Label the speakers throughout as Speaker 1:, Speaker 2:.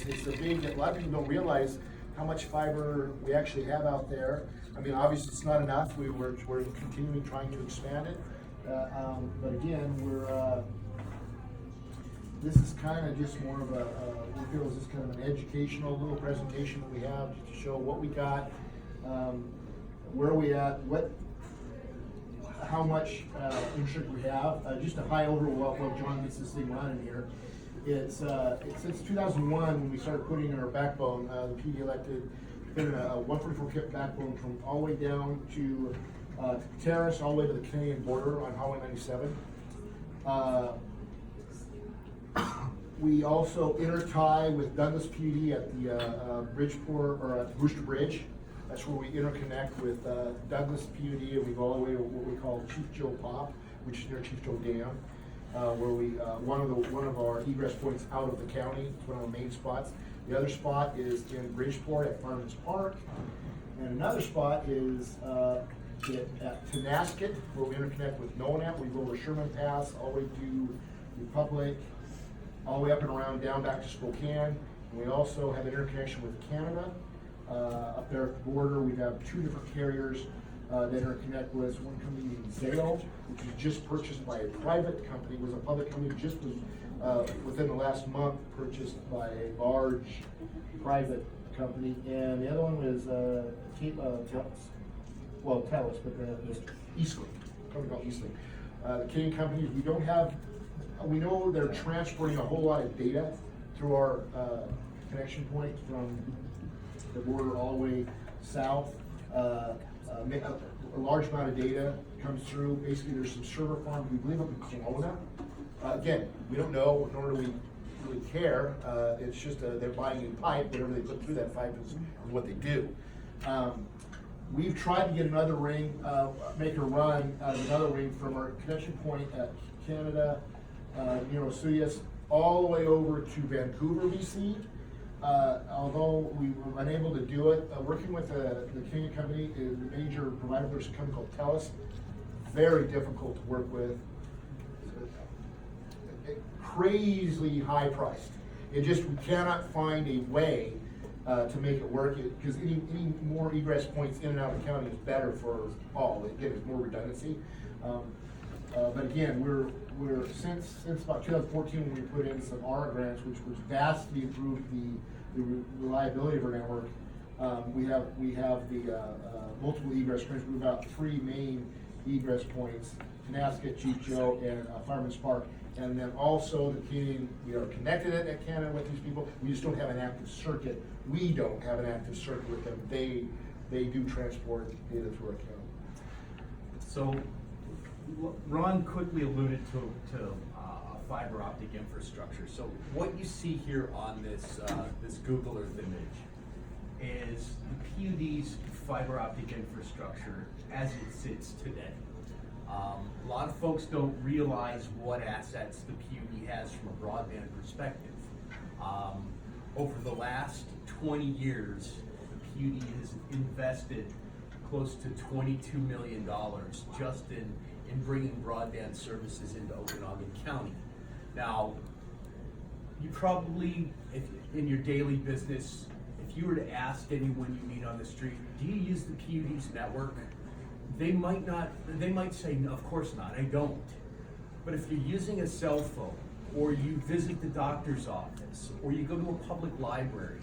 Speaker 1: it's a big, a lot of people don't realize how much fiber we actually have out there. I mean, obviously it's not enough. We're continuing trying to expand it. But again, this is kind of just more of we feel this is kind of an educational little presentation that we have to show what we got, where we at, how much infrastructure we have. Just a high overall while John gets this thing running here. It's since 2001 when we started putting in our backbone, the PD elected put in a 144 kip backbone from all the way down to Terrace, all the way to the Canadian border on Highway 97. We also intertie with Douglas PUD at the Bridgeport, or at the Brewster Bridge. That's where we interconnect with Douglas PUD, and we go all the way to what we call Chief Joe Pop, which is near Chief Joe Dam, where we one of our egress points out of the county. It's one of our main spots. The other spot is in Bridgeport at Farmers Park, and another spot is at Tenasket, where we interconnect with Nonap. We go over Sherman Pass all the way to Republic, all the way up and around, down back to Spokane. And we also have an interconnection with Canada. Up there at the border, we have two different carriers that interconnect with one company named Zayo, which was just purchased by a private company. It was a public company, just was within the last month purchased by a large private company. And the other one was Telus, but the Eastlink, a company called Eastlink. The Canadian companies, we know they're transporting a whole lot of data through our connection point from the border all the way south. A large amount of data comes through. Basically, there's some server farms, we believe up in Kelowna. Again, we don't know, nor do we really care. It's just they're buying in pipe. Whatever they put through that pipe is what they do. We've tried to get another ring, make a run out of another ring from our connection point at Canada, near Osuyas, all the way over to Vancouver, BC. Although we were unable to do it, working with the Canadian company, the major provider, there's a company called Telus, very difficult to work with, crazily high priced. We cannot find a way to make it work, because any more egress points in and out of the county is better for all. Again, it's more redundancy. But again, we're since about 2014 when we put in some ARA grants, which vastly improved the reliability of our network. We have the multiple egress points. We've got three main egress points: Tenasket, Chief Joe, and Fireman's Park. And then also the Canadian, we are connected at Canada with these people. We just don't have an active circuit. We don't have an active circuit with them. They do transport data through our county.
Speaker 2: So Ron quickly alluded to fiber optic infrastructure. So what you see here on this this Google Earth image is the PUD's fiber optic infrastructure as it sits today. A lot of folks don't realize what assets the PUD has from a broadband perspective. Over the last 20 years, the PUD has invested close to $22 million just in bringing broadband services into Okanogan County. Now, you probably, if in your daily business, if you were to ask anyone you meet on the street, do you use the PUD's network? They might say, no, of course not, I don't. But if you're using a cell phone, or you visit the doctor's office, or you go to a public library,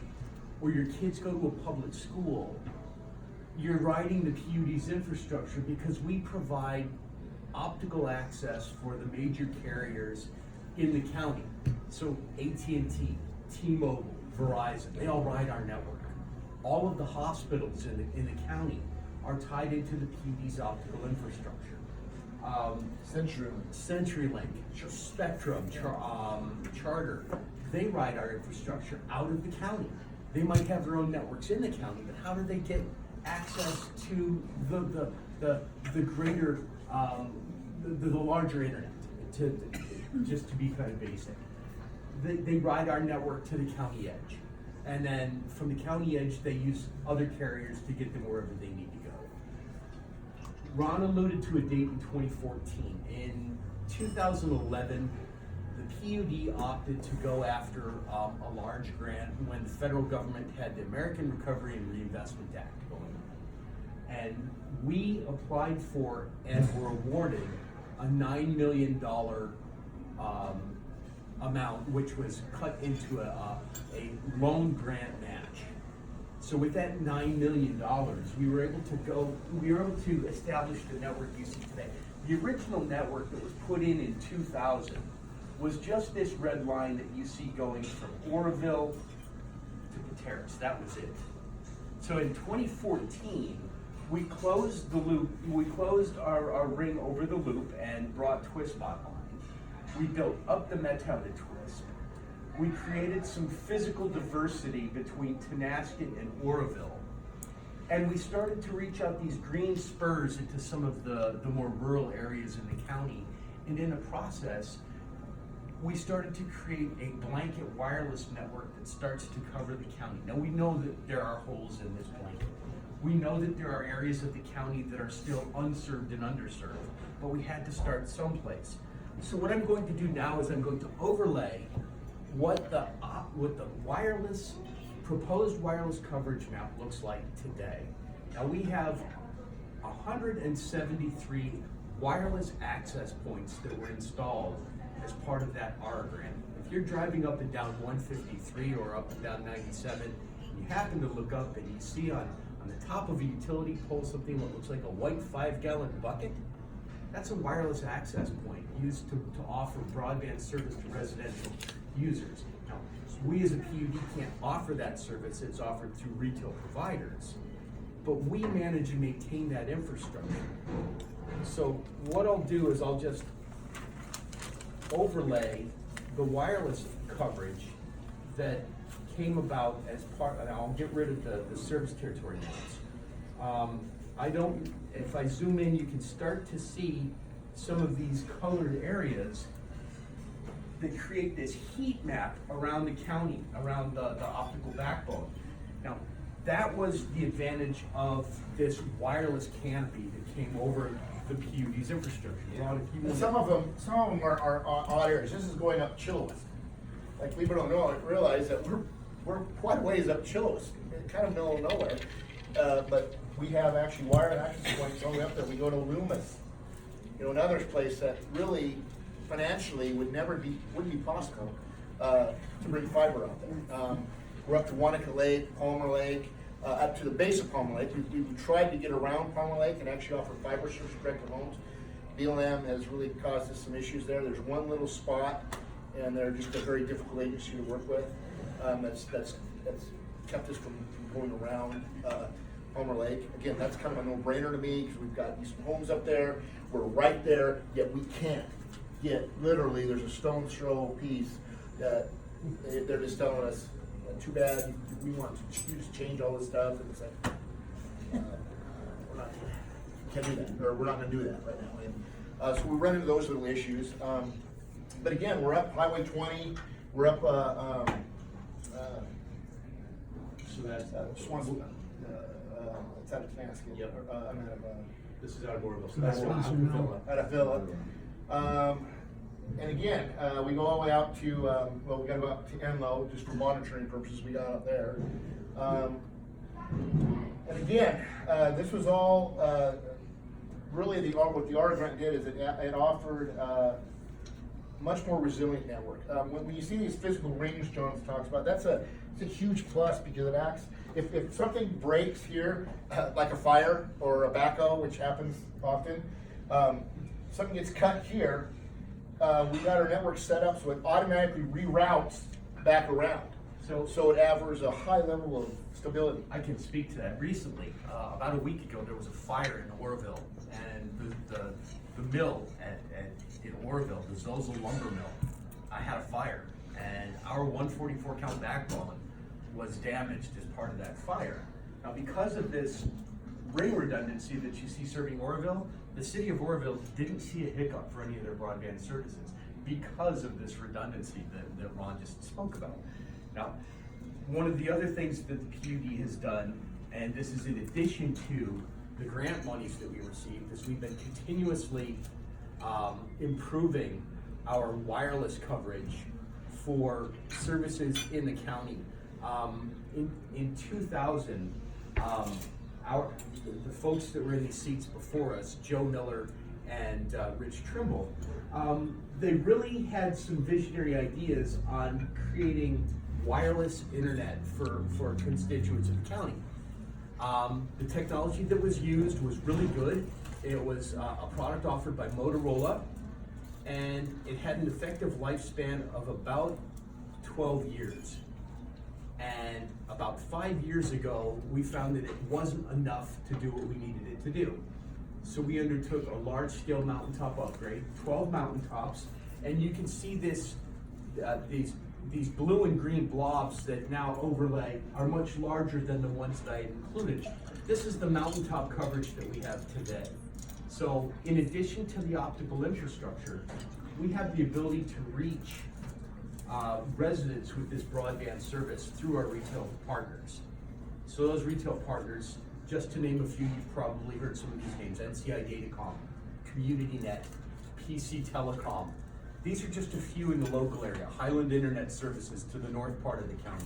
Speaker 2: or your kids go to a public school, you're riding the PUD's infrastructure because we provide optical access for the major carriers in the county. So AT&T, T-Mobile, Verizon, they all ride our network. All of the hospitals in the county are tied into the PUD's optical infrastructure. CenturyLink, Spectrum, Charter, they ride our infrastructure out of the county. They might have their own networks in the county, but how do they get access to the greater, the larger internet, just to be kind of basic? They ride our network to the county edge. And then from the county edge, they use other carriers to get them wherever they need to go. Ron alluded to a date in 2014. In 2011, the PUD opted to go after a large grant when the federal government had the American Recovery and Reinvestment Act going on. And we applied for and were awarded a $9 million amount, which was cut into a loan grant match. So with that $9 million, we were able to establish the network you see today. The original network that was put in 2000 was just this red line that you see going from Oroville to Pateros. That was it. So in 2014, we closed the loop, we closed our ring over the loop and brought Twist online. We built up the Metro to Twist. We created some physical diversity between Tonasket and Oroville. And we started to reach out these green spurs into some of the more rural areas in the county. And in the process, we started to create a blanket wireless network that starts to cover the county. Now we know that there are holes in this blanket. We know that there are areas of the county that are still unserved and underserved, but we had to start someplace. So what I'm going to do now is I'm going to overlay what the proposed wireless coverage map looks like today. Now we have 173 wireless access points that were installed as part of that R grant. If you're driving up and down 153 or up and down 97, and you happen to look up and you see on the top of a utility pole something that looks like a white 5-gallon bucket, that's a wireless access point used to offer broadband service to residential users. Now, we as a PUD can't offer that service, it's offered through retail providers, but we manage and maintain that infrastructure. So what I'll do is I'll just overlay the wireless coverage that came about as part, and I'll get rid of the service territory nodes. If I zoom in, you can start to see some of these colored areas that create this heat map around the county, around the optical backbone. Now, that was the advantage of this wireless canopy that came over the PUD's infrastructure. Ron, if you
Speaker 1: And
Speaker 2: want
Speaker 1: some of them are odd areas. This is going up Chilliwack. Like, people don't realize that we're quite a ways up Chilliwack, kind of middle of nowhere. But we have actually wired access points all the way up there. We go to Loomis, another place that really financially wouldn't be possible to bring fiber out there. We're up to Wanaka Lake, Palmer Lake, up to the base of Palmer Lake. We tried to get around Palmer Lake and actually offer fiber service direct to homes. BLM has really caused us some issues there. There's one little spot, and they're just a very difficult agency to work with. That's kept us from going around Palmer Lake. Again, that's kind of a no-brainer to me because we've got these homes up there. We're right there, yet we can't get, literally, there's a stone's throw piece that they're just telling us, too bad, we want to change all this stuff, and it's like, can't do that, or we're not gonna do that right now. And, so we run into those little issues. But again, we're up Highway 20, we're up,
Speaker 2: so that's
Speaker 1: Swansea, it's out of Tonasket.
Speaker 2: Yep.
Speaker 1: I'm out of,
Speaker 2: this is out of Oroville. So
Speaker 1: that's out of Villa. And again, we go all the way out to, we gotta go out to Enlow, just for monitoring purposes, we got out there. And again, this was all, really what the R grant did is it offered much more resilient network. When you see these physical rings John talks about, it's a huge plus because it acts, if something breaks here, like a fire or a backhoe, which happens often, something gets cut here, we got our network set up so it automatically reroutes back around. So it offers a high level of stability.
Speaker 2: I can speak to that. Recently, about a week ago, there was a fire in Oroville, and the mill in Oroville, the Zozo lumber mill, had a fire, and our 144 count backbone was damaged as part of that fire. Now, because of this ring redundancy that you see serving Oroville, the city of Oroville didn't see a hiccup for any of their broadband services because of this redundancy that Ron just spoke about. Now, one of the other things that the PUD has done, and this is in addition to the grant monies that we received, is we've been continuously improving our wireless coverage for services in the county. In 2000, the folks that were in these seats before us, Joe Miller and Rich Trimble, they really had some visionary ideas on creating wireless internet for constituents of the county. The technology that was used was really good. It was a product offered by Motorola, and it had an effective lifespan of about 12 years. And about 5 years ago, we found that it wasn't enough to do what we needed it to do. So we undertook a large-scale mountaintop upgrade, 12 mountaintops, and you can see this, these blue and green blobs that now overlay are much larger than the ones that I had included. This is the mountaintop coverage that we have today. So in addition to the optical infrastructure, we have the ability to reach residents with this broadband service through our retail partners. So those retail partners, just to name a few, you've probably heard some of these names: NCI Datacom, CommunityNet, PC Telecom. These are just a few in the local area. Highland Internet Services to the north part of the county.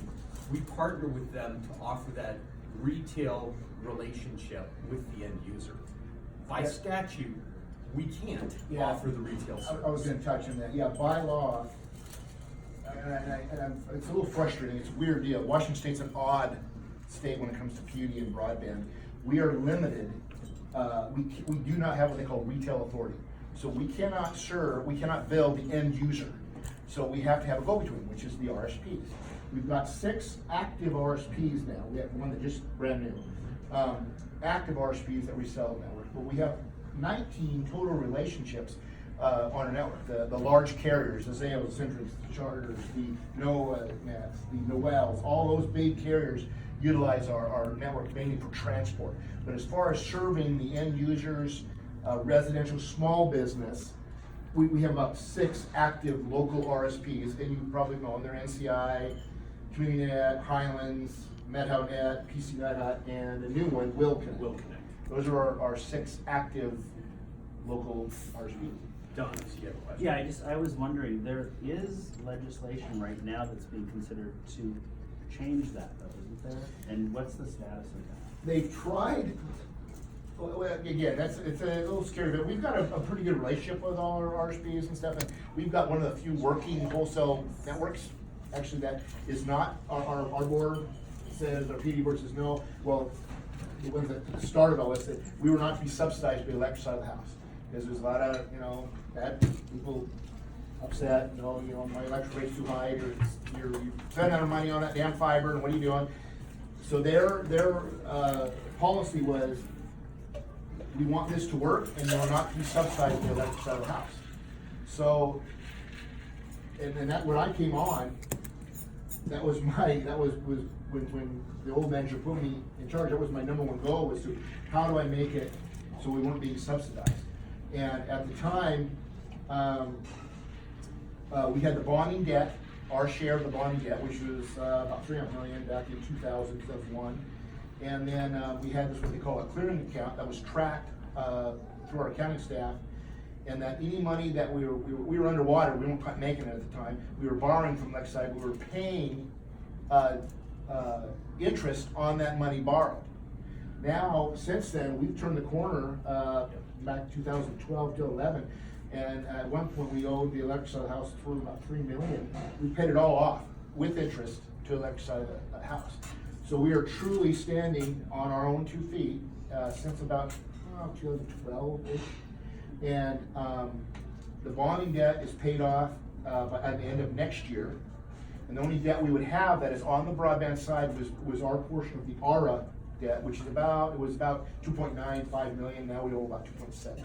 Speaker 2: We partner with them to offer that retail relationship with the end user. By statute, we can't offer the retail service.
Speaker 1: I was gonna touch on that. Yeah, by law, it's a little frustrating. It's a weird deal. Washington State's an odd state when it comes to PUD and broadband. We are limited. We do not have what they call retail authority. So we cannot bill the end user. So we have to have a go-between, which is the RSPs. We've got 6 active RSPs now. We have one that just brand new. Active RSPs that resell the network, but we have 19 total relationships on our network. The large carriers, the Zaos, the Centrics, the Charters, the NOAAs, the Noels, all those big carriers utilize our network mainly for transport. But as far as serving the end users, residential, small business, we have about 6 active local RSPs, and you probably know them. They're NCI, CommunityNet, Highlands, MedHowNet, PCNet, and the new one, Will Connect. Those are our 6 active local RSPs.
Speaker 2: Don, do you have a question?
Speaker 3: Yeah, I was wondering, there is legislation right now that's being considered to change that though, isn't there? And what's the status of that?
Speaker 1: They've tried, well, again, it's a little scary, but we've got a pretty good relationship with all our RSPs and stuff, and we've got one of the few working wholesale networks, actually, that is not, our board says, our PD board says no. Well, the ones that started all this, that we were not to be subsidized by the electric side of the house, because there's a lot of, bad people upset, my electric rate's too high, or you're spending our money on that damn fiber, and what are you doing? So their policy was, we want this to work, and we're not to be subsidized by the electric side of the house. So, and that, when I came on, that was when the old manager put me in charge, that was my #1 goal, was to, how do I make it so we weren't being subsidized? And at the time, we had the bonding debt, our share of the bonding debt, which was about $300 million back in 2000, 2001. And then we had this, what they call a clearing account, that was tracked through our accounting staff, and that any money that we were underwater, we weren't quite making it at the time, we were borrowing from Lakeside, we were paying interest on that money borrowed. Now, since then, we've turned the corner back 2012 to 11, and at one point we owed the electric side of the house for about $3 million. We paid it all off with interest to the electric side of the house. So we are truly standing on our own 2 feet since about 2012-ish. And the bonding debt is paid off at the end of next year. And the only debt we would have that is on the broadband side was our portion of the ARA debt, which is it was about 2.95 million. Now we owe about 2.7.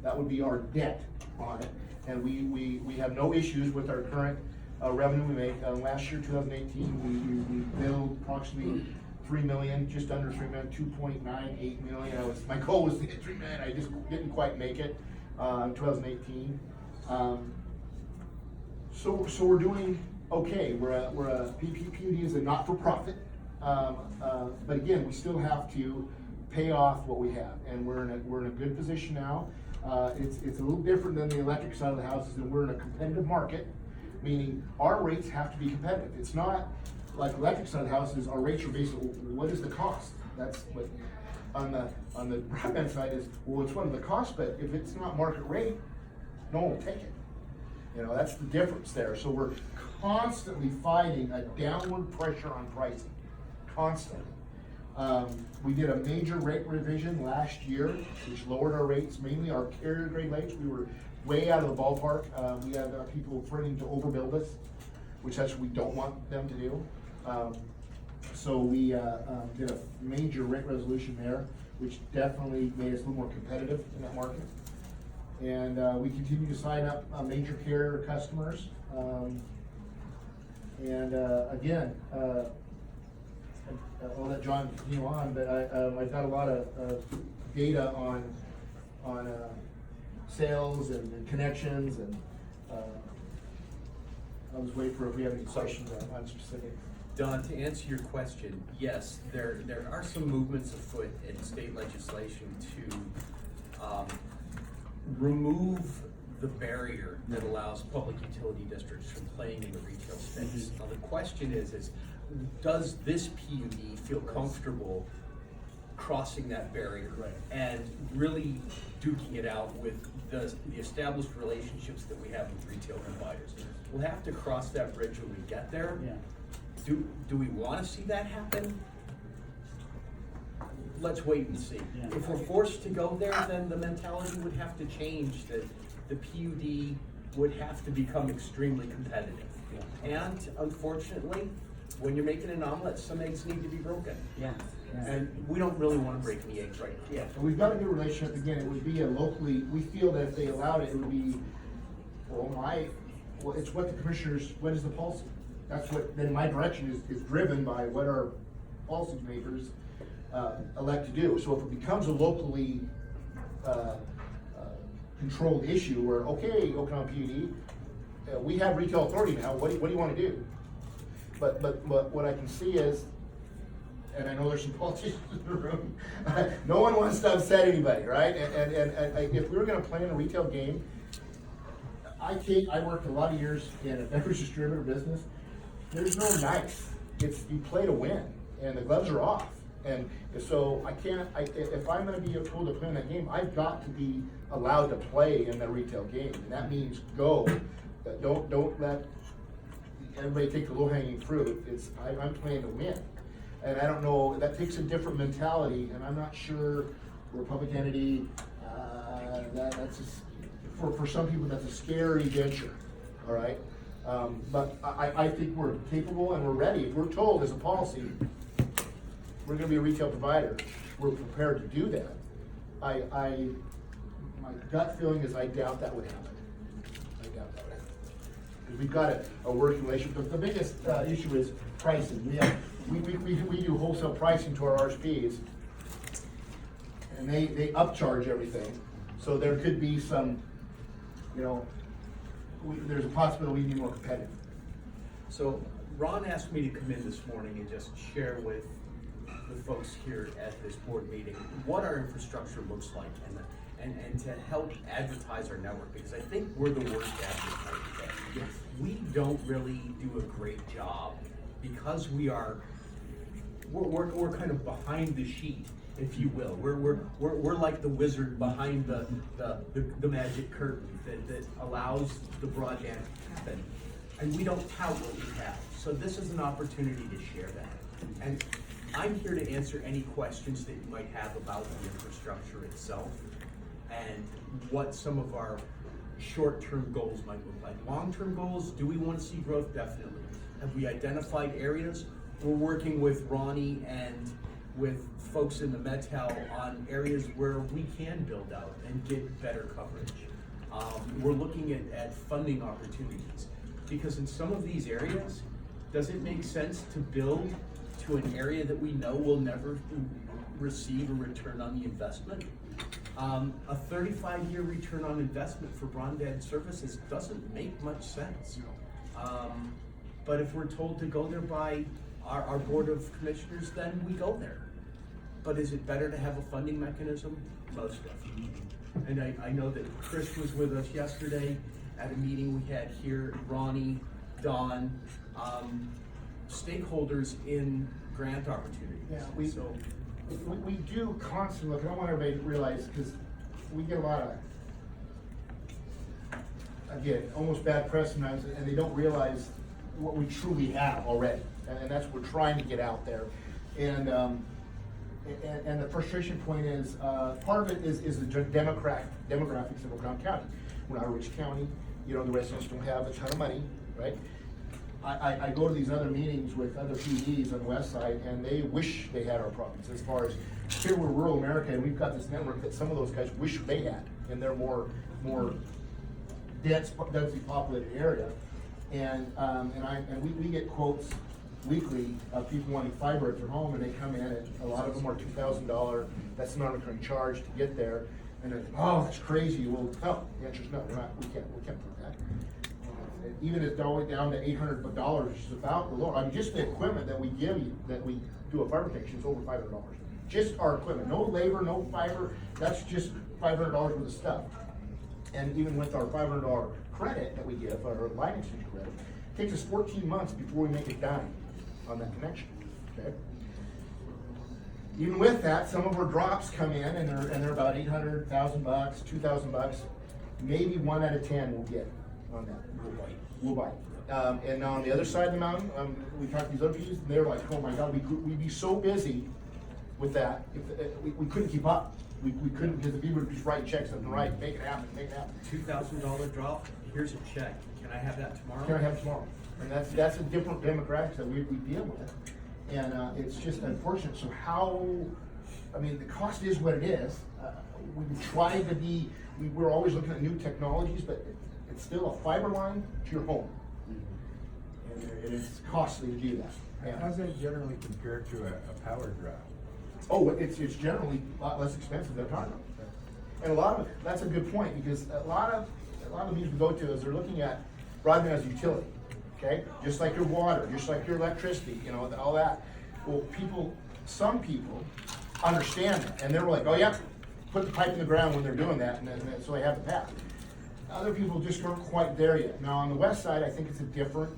Speaker 1: That would be our debt on it. And we have no issues with our current revenue we make. Last year, 2018, we billed approximately $3 million, just under $3 million, $2.98 million. My goal was to get $3 million. I just didn't quite make it in 2018. So we're doing okay. We're a PUD is a not-for-profit, but again, we still have to pay off what we have, and we're in a good position now. It's a little different than the electric side of the houses, and we're in a competitive market, meaning our rates have to be competitive. It's not like electric side of the houses, our rates are based on what is the cost? That's what, on the broadband side is, well, it's one of the costs, but if it's not market rate, no one will take it. You know, that's the difference there. So we're constantly fighting a downward pressure on pricing, constantly. We did a major rate revision last year, which lowered our rates, mainly our carrier grade rates. We were way out of the ballpark. We had people threatening to overbuild us, which that's what we don't want them to do. So we did a major rate resolution there, which definitely made us a little more competitive in that market. And we continue to sign up major carrier customers. Again, I'll let John continue on, but I've got a lot of data on sales and connections, and I was waiting for if we have any questions on specific.
Speaker 2: Don, to answer your question, yes, there are some movements afoot in state legislation to remove the barrier that allows public utility districts from playing in the retail space. Now the question is does this PUD feel comfortable crossing that barrier and really duking it out with the established relationships that we have with retail providers? We'll have to cross that bridge when we get there.
Speaker 3: Yeah.
Speaker 2: Do we want to see that happen? Let's wait and see.
Speaker 3: Yeah.
Speaker 2: If we're forced to go there, then the mentality would have to change, that the PUD would have to become extremely competitive.
Speaker 3: Yeah.
Speaker 2: And unfortunately, when you're making an omelet, some eggs need to be broken.
Speaker 3: Yeah.
Speaker 2: And we don't really want to break any eggs right now.
Speaker 1: Yeah, and we've got a good relationship. Again, it would be a locally, we feel that if they allowed it, it would be, well, it's what the commissioners, what is the policy? That's what, then my direction is driven by what our policymakers elect to do. So if it becomes a locally controlled issue where, okay, Okanogan PUD, we have retail authority now, what do you want to do? But what I can see is, and I know there's some politicians in the room, no one wants to upset anybody, right? And if we were gonna play in a retail game, I worked a lot of years in a beverage distributor business. There's no nice. It's, you play to win, and the gloves are off. And so I can't, if I'm gonna be told to play in that game, I've got to be allowed to play in the retail game. And that means go, don't let everybody take the low-hanging fruit. It's, I'm playing to win. And I don't know, that takes a different mentality, and I'm not sure we're a public entity, that's just, for some people, that's a scary venture, all right? But I think we're capable and we're ready. If we're told as a policy, we're gonna be a retail provider, we're prepared to do that. My gut feeling is I doubt that would happen. I doubt that would happen. Because we've got a working relationship, but the biggest issue is pricing. We do wholesale pricing to our RSPs, and they upcharge everything. So there could be some, you know, there's a possibility we'd be more competitive.
Speaker 2: So Ron asked me to come in this morning and just share with the folks here at this board meeting what our infrastructure looks like, and to help advertise our network, because I think we're the worst advertisers.
Speaker 1: Yes.
Speaker 2: We don't really do a great job because we're kind of behind the sheet, if you will. We're like the wizard behind the magic curtain that allows the broadband to happen, and we don't tout what we have. So this is an opportunity to share that. And I'm here to answer any questions that you might have about the infrastructure itself and what some of our short-term goals might look like. Long-term goals, do we want to see growth? Definitely. Have we identified areas? We're working with Ronnie and with folks in the Met-Cal on areas where we can build out and get better coverage. We're looking at funding opportunities, because in some of these areas, does it make sense to build to an area that we know will never receive a return on the investment? A 35-year return on investment for broadband services doesn't make much sense. But if we're told to go there by our board of commissioners, then we go there. But is it better to have a funding mechanism? Most definitely. And I know that Chris was with us yesterday at a meeting we had here, Ronnie, Don, stakeholders in grant opportunities.
Speaker 1: Yeah,
Speaker 2: So,
Speaker 1: we do constantly look, I don't want everybody to realize, because we get a lot of, again, almost bad press sometimes, and they don't realize what we truly have already. And that's what we're trying to get out there. And the frustration point is, part of it is the demographics of Okanogan County. We're not a rich county, you know, the residents don't have a ton of money, right? I go to these other meetings with other PDs on the west side, and they wish they had our problems, as far as, here we're rural America, and we've got this network that some of those guys wish they had, in their more densely populated area. And we get quotes weekly of people wanting fiber at their home, and they come in, and a lot of them are $2,000, that's the non-recurring charge to get there, and they're, oh, that's crazy. Well, no, the answer is no, we can't do that. Even if it's all the way down to $800, which is about the lower, I mean, just the equipment that we give you, that we do a fiber connection, is over $500. Just our equipment, no labor, no fiber, that's just $500 worth of stuff. And even with our $500 credit that we give, our line exchange credit, it takes us 14 months before we make a dime on that connection, okay? Even with that, some of our drops come in and they're about $800, $1,000, $2,000. Maybe 1 out of 10 will get on that. We'll bite. And on the other side of the mountain, we talked to these other people, and they're like, oh my God, we'd be so busy with that, if we couldn't keep up. We couldn't, because the people would just write checks left and right, make it happen, make it happen.
Speaker 2: $2,000 drop, here's a check, can I have that tomorrow?
Speaker 1: Can I have it tomorrow? And that's a different demographic that we deal with. And it's just unfortunate. So how, I mean, the cost is what it is. We try to be, we're always looking at new technologies, but it's still a fiber line to your home. And it's costly to do that. Yeah.
Speaker 4: How's that generally compared to a power drop?
Speaker 1: Oh, it's generally a lot less expensive than a power drop. And a lot of, that's a good point, because a lot of the meetings we go to is they're looking at broadband as a utility, okay? Just like your water, just like your electricity, you know, all that. Well, some people understand that, and they're like, oh yeah, put the pipe in the ground when they're doing that, and then so they have the path. Other people just aren't quite there yet. Now, on the west side, I think it's a different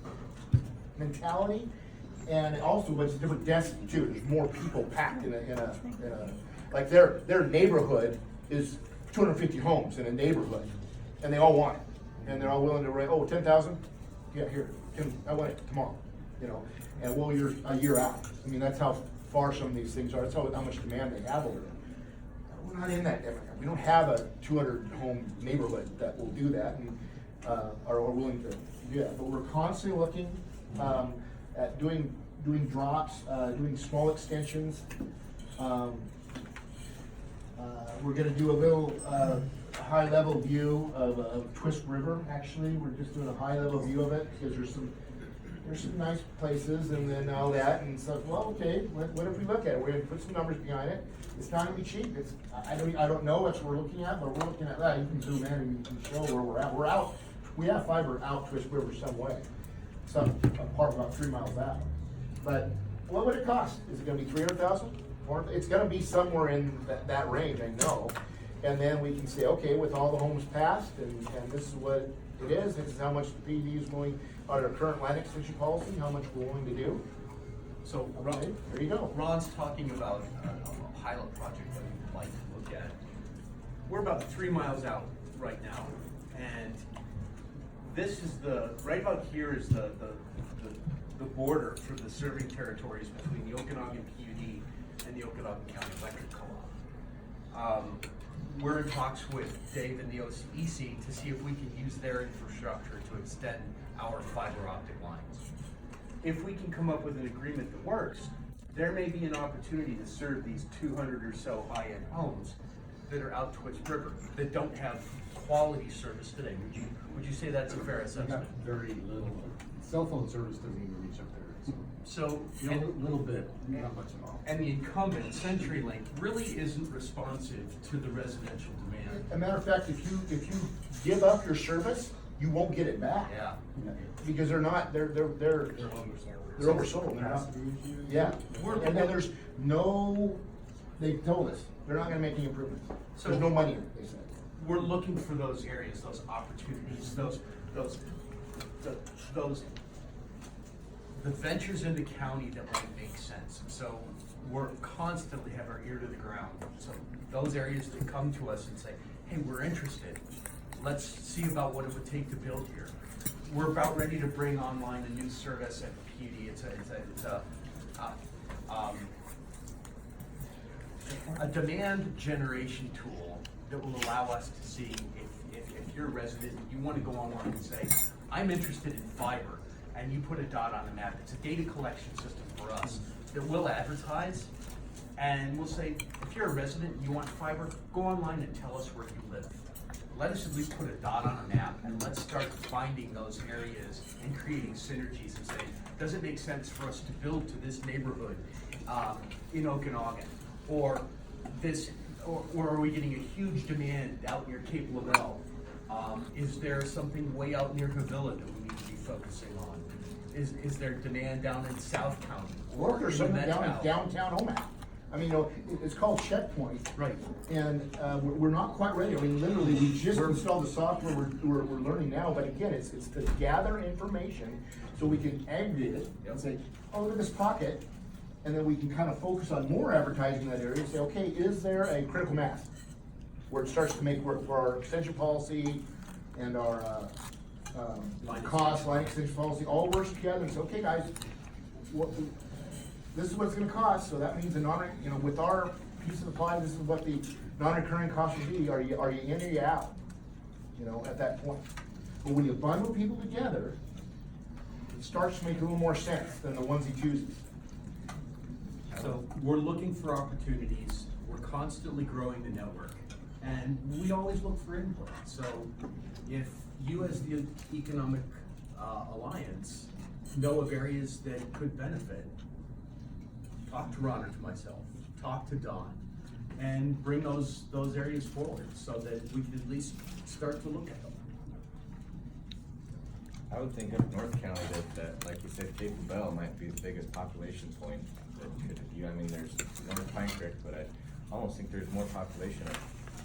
Speaker 1: mentality, and also, but it's a different density too. There's more people packed in a like their neighborhood is 250 homes in a neighborhood, and they all want it, and they're all willing to write, oh, 10,000, yeah, here, I want it tomorrow, you know, and well, you're a year out. I mean, that's how far some of these things are. That's how much demand they have over there. We're not in that demographic. We don't have a 200 home neighborhood that will do that and are willing to do that. But we're constantly looking at doing drops, doing small extensions. We're gonna do a little high level view of Twist River. Actually, we're just doing a high level view of it because there's some nice places and then all that, and so, well, okay, what if we look at it? We're gonna put some numbers behind it. It's not gonna be cheap. I don't know what we're looking at, but we're looking at that. You can zoom in and you can show where we're at. We're out. We have fiber out Twist River some way, a part about 3 miles out. But what would it cost? Is it gonna be 300,000? It's gonna be somewhere in that range, I know. And then we can say, okay, with all the homes passed, and this is what it is. This is how much the PD is willing, our current land extension policy, how much we're willing to do.
Speaker 2: So,
Speaker 1: Okay, there you go.
Speaker 2: Ron's talking about a pilot project that we'd like to look at. We're about 3 miles out right now, and this is right about here is the border for the serving territories between the Okanogan PUD and the Okanogan County Electric Co-op. We're in talks with Dave and the OCEC to see if we can use their infrastructure to extend our fiber optic lines. If we can come up with an agreement that works, there may be an opportunity to serve these 200 or so high-end homes that are out Twist River that don't have quality service today. Would you say that's a fair
Speaker 4: We
Speaker 2: assessment?
Speaker 4: got very little, cell phone service doesn't even reach up there.
Speaker 2: So,
Speaker 4: You know, a little bit, not much at all.
Speaker 2: and the incumbent, CenturyLink, really isn't responsive to the residential demand.
Speaker 1: As a matter of fact, if you give up your service, you won't get it back.
Speaker 2: Yeah.
Speaker 1: Because they're oversold. They're not,
Speaker 4: Capacity issues.
Speaker 1: yeah. And then they told us, they're not gonna make any improvements.
Speaker 2: So-
Speaker 1: There's no money in it, they said.
Speaker 2: we're looking for those areas, those opportunities, the ventures in the county that might make sense. So we're constantly have our ear to the ground. So those areas that come to us and say, hey, we're interested. Let's see about what it would take to build here. We're about ready to bring online a new service at the PUD. It's a demand generation tool that will allow us to see if you're a resident and you want to go online and say, I'm interested in fiber, and you put a dot on the map. It's a data collection system for us that will advertise, and we'll say, if you're a resident and you want fiber, go online and tell us where you live. Let us at least put a dot on a map, and let's start finding those areas and creating synergies and saying, does it make sense for us to build to this neighborhood in Okanogan? Or are we getting a huge demand out near Cape Lavelle? Is there something way out near Havilla that we need to be focusing on? Is there demand down in South County?
Speaker 1: Or there's
Speaker 2: in the
Speaker 1: something down in
Speaker 2: Metro?
Speaker 1: downtown Omaha. I mean, it's called Checkpoint.
Speaker 2: Right.
Speaker 1: And we're not quite ready. I mean, literally, we just installed the software. We're learning now. But again, it's to gather information so we can aggregate it and say, oh, look at this pocket. And then we can kind of focus on more advertising in that area and say, okay, is there a critical mass where it starts to make work for our extension policy and our cost, line extension policy, all works together and say, okay, guys, this is what it's going to cost. So that means with our piece of the pie, this is what the non-recurring cost would be. Are you in or you out? At that point. But when you bundle people together, it starts to make a little more sense than the onesie twosies.
Speaker 2: So we're looking for opportunities, we're constantly growing the network, and we always look for input. So if you as the Economic Alliance know of areas that could benefit, talk to Ron or to myself, talk to Don, and bring those areas forward so that we can at least start to look at them.
Speaker 5: I would think up North County that like you said, Cape Bell might be the biggest population point that could, there's North Pine Creek, but I almost think there's more population of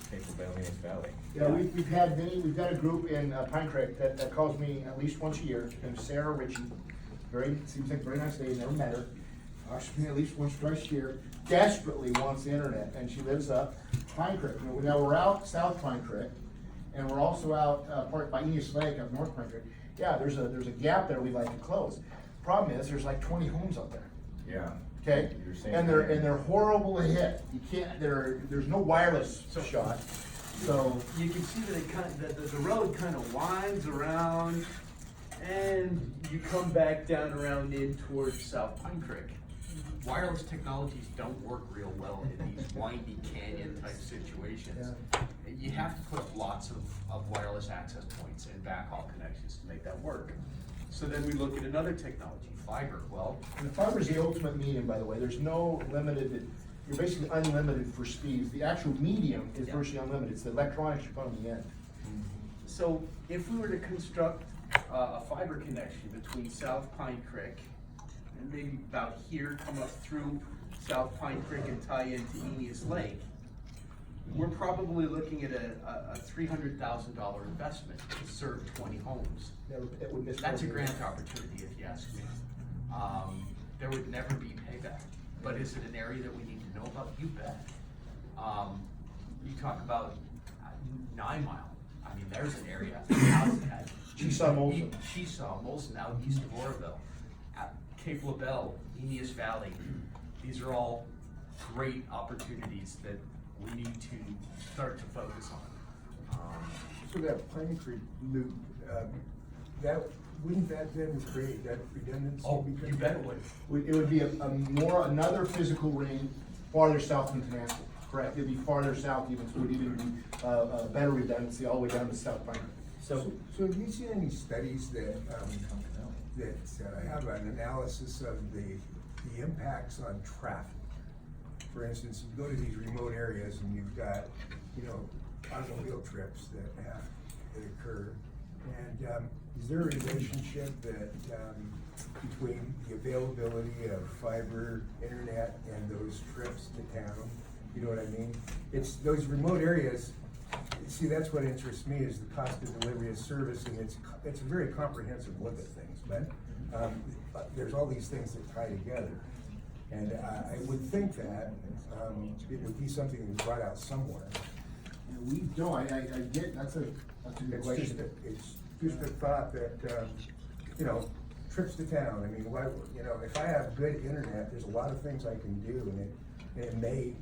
Speaker 5: Cape Bell in East Valley.
Speaker 1: Yeah, we've got a group in Pine Creek that calls me at least once a year, named Sarah Ritchie. Seems like a very nice lady, never met her. Talks to me at least once or twice a year, desperately wants the internet, and she lives up Pine Creek. Now we're out South Pine Creek, and we're also out part by East Lake up North Pine Creek. Yeah, there's a gap there we'd like to close. Problem is, there's like 20 homes out there.
Speaker 5: Yeah.
Speaker 1: Okay,
Speaker 5: You're saying
Speaker 1: and they're horrible to hit. You can't. There's no wireless shot, so
Speaker 2: You can see that the road kind of winds around, and you come back down around in towards South Pine Creek. Wireless technologies don't work real well in these windy canyon type situations. You have to put up lots of wireless access points and backhaul connections to make that work. So then we look at another technology, fiber. Well,
Speaker 1: and the fiber is the ultimate medium. By the way, there's no limited. You're basically unlimited for speeds. The actual medium is virtually unlimited. It's the electronics you put on the end.
Speaker 2: so if we were to construct a fiber connection between South Pine Creek and maybe about here, come up through South Pine Creek and tie into Eneas Lake, we're probably looking at a $300,000 investment to serve 20 homes.
Speaker 1: It would miss.
Speaker 2: That's a grant opportunity, if you ask me. There would never be payback, but is it an area that we need to know about? You bet. You talk about 9 Mile. I mean, there's an area.
Speaker 1: Cheesaw Molson.
Speaker 2: Cheesaw Molson out east of Oroville. At Cape Lavelle, Eneas Valley. These are all great opportunities that we need to start to focus on.
Speaker 6: So that Pine Creek loop, wouldn't that then create that redundancy?
Speaker 2: Oh,
Speaker 6: because
Speaker 2: you bet it would.
Speaker 1: It would be another physical ring farther south than Tenasseau. Correct. It'd be farther south even, so it would even be better redundancy all the way down to South Pine Creek.
Speaker 6: So have you seen any studies that have an analysis of the impacts on traffic? For instance, you go to these remote areas and you've got, automobile trips that occur. And is there a relationship that between the availability of fiber internet and those trips to town? You know what I mean? It's those remote areas, see, that's what interests me, is the cost of delivery of service, and it's a very comprehensive look at things, but, there's all these things that tie together. And I would think that, it would be something that's brought out somewhere.
Speaker 1: And we don't, I get, that's a good question.
Speaker 6: It's just a thought that, you know, trips to town, I mean, why, you know, if I have good internet, there's a lot of things I can do, and it may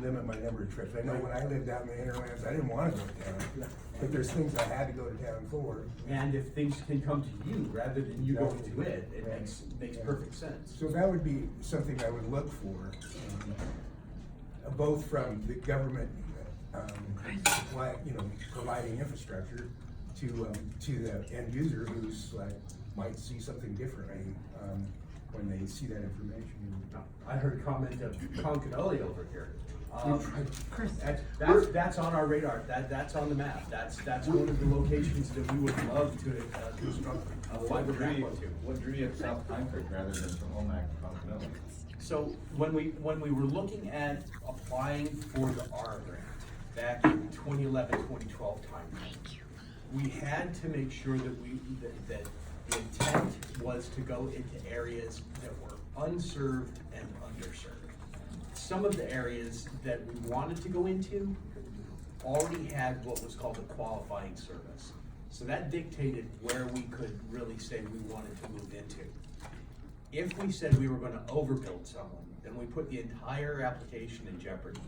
Speaker 6: limit my number of trips. I know when I lived out in the hinterlands, I didn't wanna go to town, but there's things I had to go to town for.
Speaker 2: And if things can come to you rather than you going to it, it makes perfect sense.
Speaker 6: So that would be something I would look for, both from the government, providing infrastructure to the end user who's like, might see something differently, when they see that information.
Speaker 2: I heard a comment of Concanoli over here.
Speaker 1: Chris,
Speaker 2: That's on our radar, that's on the map, that's one of the locations that we would love to construct a fiber backbone to.
Speaker 5: What drew you to South Pine Creek rather than from Omak to Okanogan?
Speaker 2: So when we were looking at applying for the R grant back in 2011, 2012 timeframe, we had to make sure that that the intent was to go into areas that were unserved and underserved. Some of the areas that we wanted to go into already had what was called a qualifying service. So that dictated where we could really say we wanted to move into. If we said we were gonna overbuild someone, then we put the entire application in jeopardy.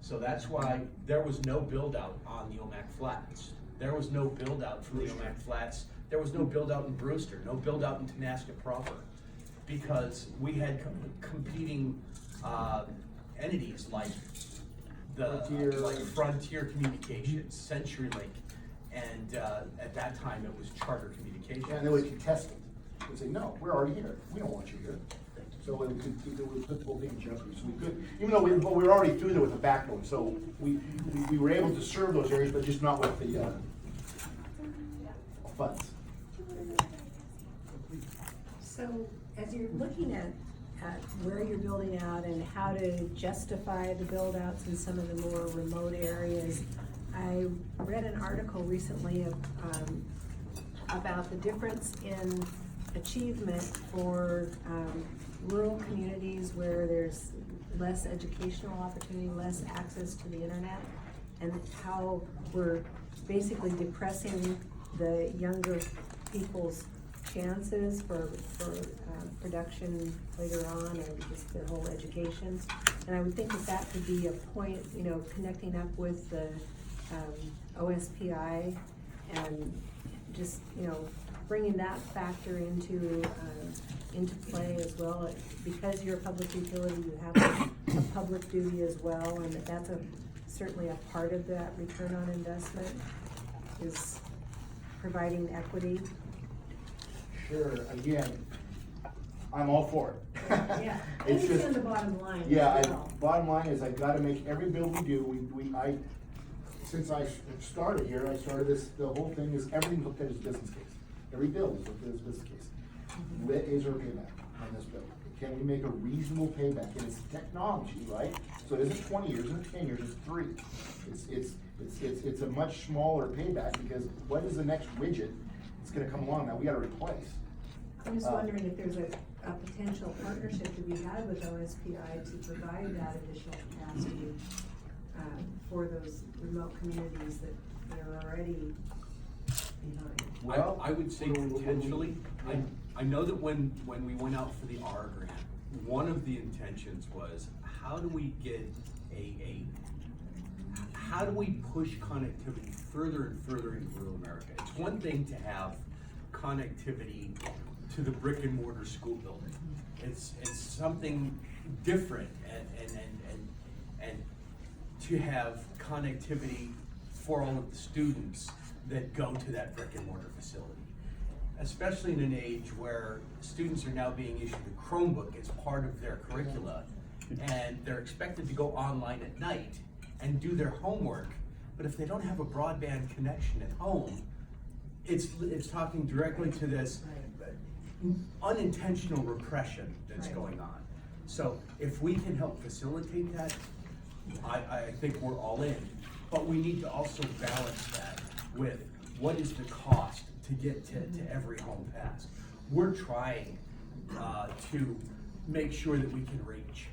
Speaker 2: So that's why there was no build out on the Omak Flats. There was no build out from the Omak Flats. There was no build out in Brewster, no build out in Tonasket proper. Because we had competing entities like Frontier Communications, CenturyLink, and at that time it was Charter Communications.
Speaker 1: and they would contest it. They'd say, no, we're already here, we don't want you here. So it would put the whole thing in jeopardy, so we could, even though we were already through there with the backbone, so we were able to serve those areas, but just not with the funds.
Speaker 7: So as you're looking at where you're building out and how to justify the build outs in some of the more remote areas, I read an article recently about the difference in achievement for rural communities where there's less educational opportunity, less access to the internet, and how we're basically depressing the younger people's chances for production later on, and just their whole educations. And I would think that could be a point, you know, connecting up with the OSPI and just, you know, bringing that factor into play as well. Because you're a public utility, you have a public duty as well, and that's certainly a part of that return on investment is providing equity.
Speaker 1: Sure, again, I'm all for it.
Speaker 7: Yeah,
Speaker 1: It's
Speaker 7: and it's
Speaker 1: just,
Speaker 7: in the bottom line
Speaker 1: yeah,
Speaker 7: as well.
Speaker 1: bottom line is I gotta make every build we do, since I started here, the whole thing is, everything's looked at as business case. Every build is looked at as business case. Is there a payback on this build? Can we make a reasonable payback? And it's technology, right? So it isn't 20 years, it's 10 years, it's 3. It's a much smaller payback, because what is the next widget that's gonna come along that we gotta replace?
Speaker 7: I'm just wondering if there's a potential partnership to be had with OSPI to provide that additional capacity for those remote communities that are already behind.
Speaker 1: Well,
Speaker 2: I would say potentially. I know that when we went out for the R grant, one of the intentions was, how do we get how do we push connectivity further and further into rural America? It's one thing to have connectivity to the brick and mortar school building. It's something different, and to have connectivity for all of the students that go to that brick and mortar facility. Especially in an age where students are now being issued a Chromebook as part of their curricula, and they're expected to go online at night and do their homework, but if they don't have a broadband connection at home, it's talking directly to this unintentional repression that's going on. So if we can help facilitate that, I think we're all in. But we need to also balance that with what is the cost to get to every home passed. We're trying to make sure that we can reach.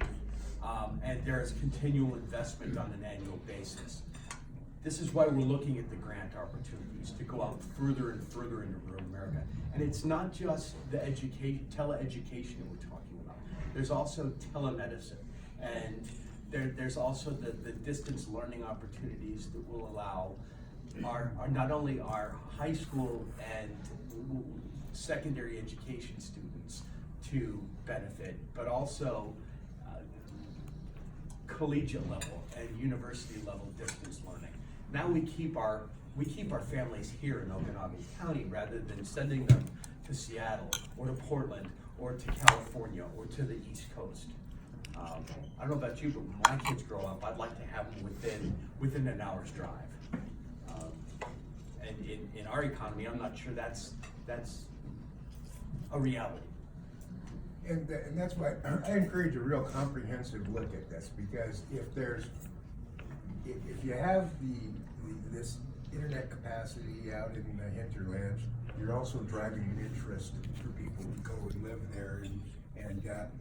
Speaker 2: And there is continual investment on an annual basis. This is why we're looking at the grant opportunities to go out further and further into rural America. And it's not just the teleeducation that we're talking about. There's also telemedicine. And there's also the distance learning opportunities that will allow our not only our high school and secondary education students to benefit, but also collegiate level and university level distance learning. Now we keep our families here in Okanogan County rather than sending them to Seattle or to Portland or to California or to the East Coast. I don't know about you, but when my kids grow up, I'd like to have them within an hour's drive. And in our economy, I'm not sure that's a reality.
Speaker 6: And that's why I encourage a real comprehensive look at this, because if you have this internet capacity out in the hinterlands, you're also driving an interest for people to go and live there, and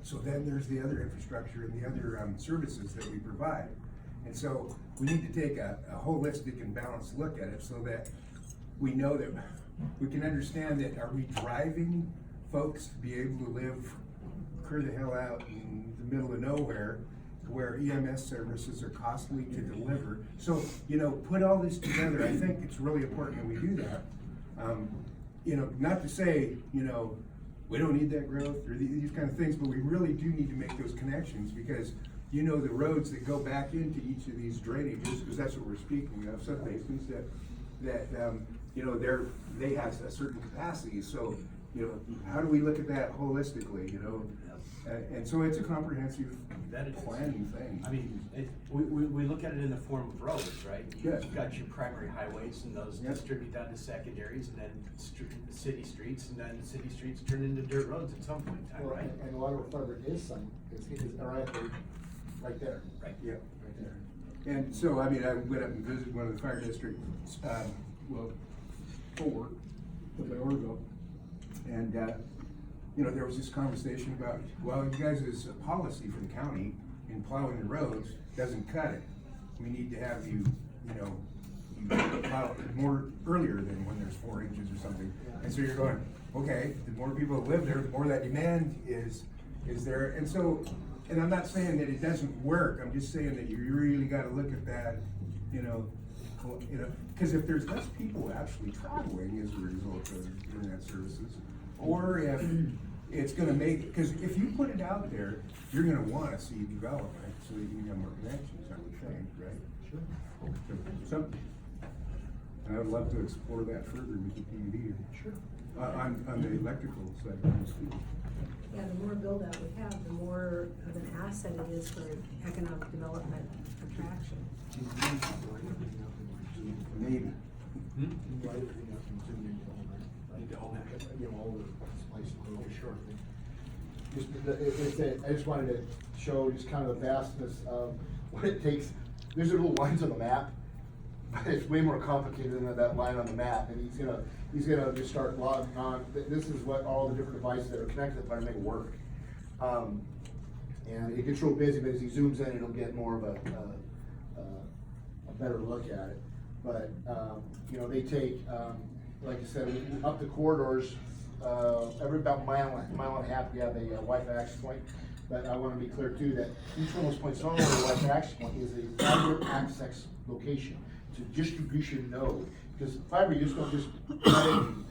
Speaker 6: so then there's the other infrastructure and the other services that we provide. And so we need to take a holistic and balanced look at it so that we know that we can understand that are we driving folks to be able to live clear the hell out in the middle of nowhere where EMS services are costly to deliver. So, put all this together. I think it's really important that we do that. Not to say, we don't need that growth or these kind of things, but we really do need to make those connections, because the roads that go back into each of these drainages, because that's what we're speaking of, subbasins that they have a certain capacity. So, how do we look at that holistically, And so it's a comprehensive planning thing.
Speaker 2: I mean, we look at it in the form of roads, right?
Speaker 6: Yes.
Speaker 2: You've got your primary highways, and those
Speaker 6: Yep.
Speaker 2: distribute down to secondaries, and then city streets, and then city streets turn into dirt roads at some point in time,
Speaker 1: Well,
Speaker 2: right?
Speaker 1: and a lot of our fiber is right there.
Speaker 2: Right.
Speaker 6: Yeah, right there. And so, I went up and visited one of the fire districts, 4 of Oroville. And, there was this conversation about, well, you guys' policy for the county in plowing the roads doesn't cut it. We need to have you plow more earlier than when there's 4 inches or something. And so you're going, okay, the more people that live there, the more that demand is there. And so, and I'm not saying that it doesn't work, I'm just saying that you really gotta look at that, because if there's less people actually traveling as a result of internet services, or if it's gonna because if you put it out there, you're gonna wanna see development, so that you can have more connections, I would think, right? Sure. And I would love to explore that further with the PUD.
Speaker 1: Sure.
Speaker 6: On the electrical side.
Speaker 7: Yeah, the more build out we have, the more of an asset it is for economic development attraction.
Speaker 6: Maybe.
Speaker 1: I just wanted to show just kind of the vastness of what it takes. There's little lines on the map, but it's way more complicated than that line on the map. And he's gonna just start logging on. This is what all the different devices that are connected are to make it work. And it gets real busy, but as he zooms in, it'll get more of a better look at it. But they take, like I said, up the corridors. Every about mile and a half, we have a Wi-Fi access point. But I want to be clear too that each one of those points on the Wi-Fi access point is a fiber access location. It's a distribution node, because fiber, you just don't just cut it and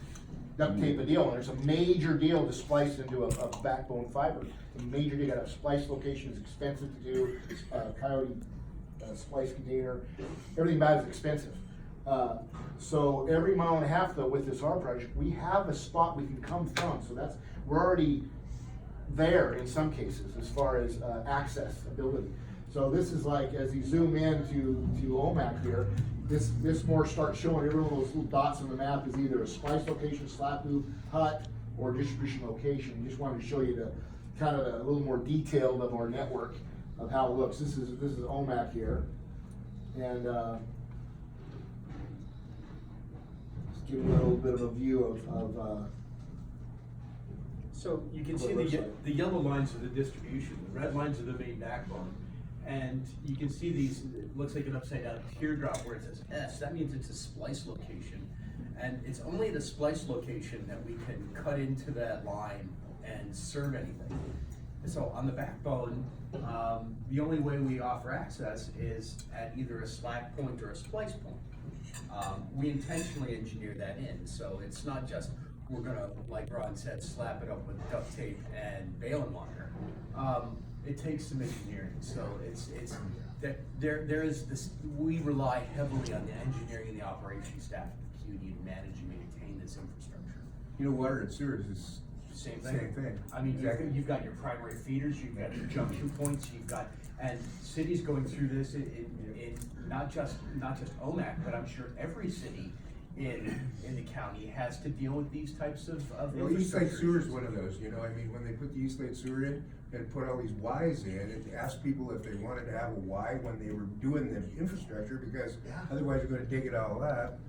Speaker 1: duct tape a deal, and there's a major deal to splice into a backbone fiber. It's a major deal. You got a splice location, it's expensive to do. Coyote splice container, everything about it is expensive. So every mile and a half though, with this R project, we have a spot we can come from. So we're already there in some cases as far as access ability. So this is like, as you zoom in to OMAC here, this more starts showing every one of those little dots on the map is either a splice location, slap loop, hut, or distribution location. Just wanted to show you the kind of a little more detailed of our network of how it looks. This is OMAC here, and give you a little bit of a view of
Speaker 2: So you can
Speaker 1: What
Speaker 2: see
Speaker 1: it looks like.
Speaker 2: the yellow lines are the distribution, the red lines are the main backbone. And you can see these, it looks like an upside down teardrop where it says S, that means it's a splice location. And it's only at a splice location that we can cut into that line and serve anything. And so on the backbone, the only way we offer access is at either a slack point or a splice point. We intentionally engineer that in, so it's not just, we're gonna, like Ron said, slap it up with duct tape and baling wire. It takes some engineering, so it's there is this, we rely heavily on the engineering and the operations staff of the PUD to manage and maintain this infrastructure.
Speaker 6: You know, water and sewers is
Speaker 2: Same thing.
Speaker 6: Same thing.
Speaker 2: I mean,
Speaker 6: Exactly.
Speaker 2: you've got your primary feeders, you've got your junction points, you've got, and cities going through this in not just OMAC, but I'm sure every city in the county has to deal with these types of
Speaker 6: Well, East Lake
Speaker 2: infrastructure
Speaker 6: Sewer is
Speaker 2: issues.
Speaker 6: one of those, you know, I mean, when they put the East Lake Sewer in and put all these Ys in, and asked people if they wanted to have a Y when they were doing the infrastructure, because otherwise you're gonna dig it all up.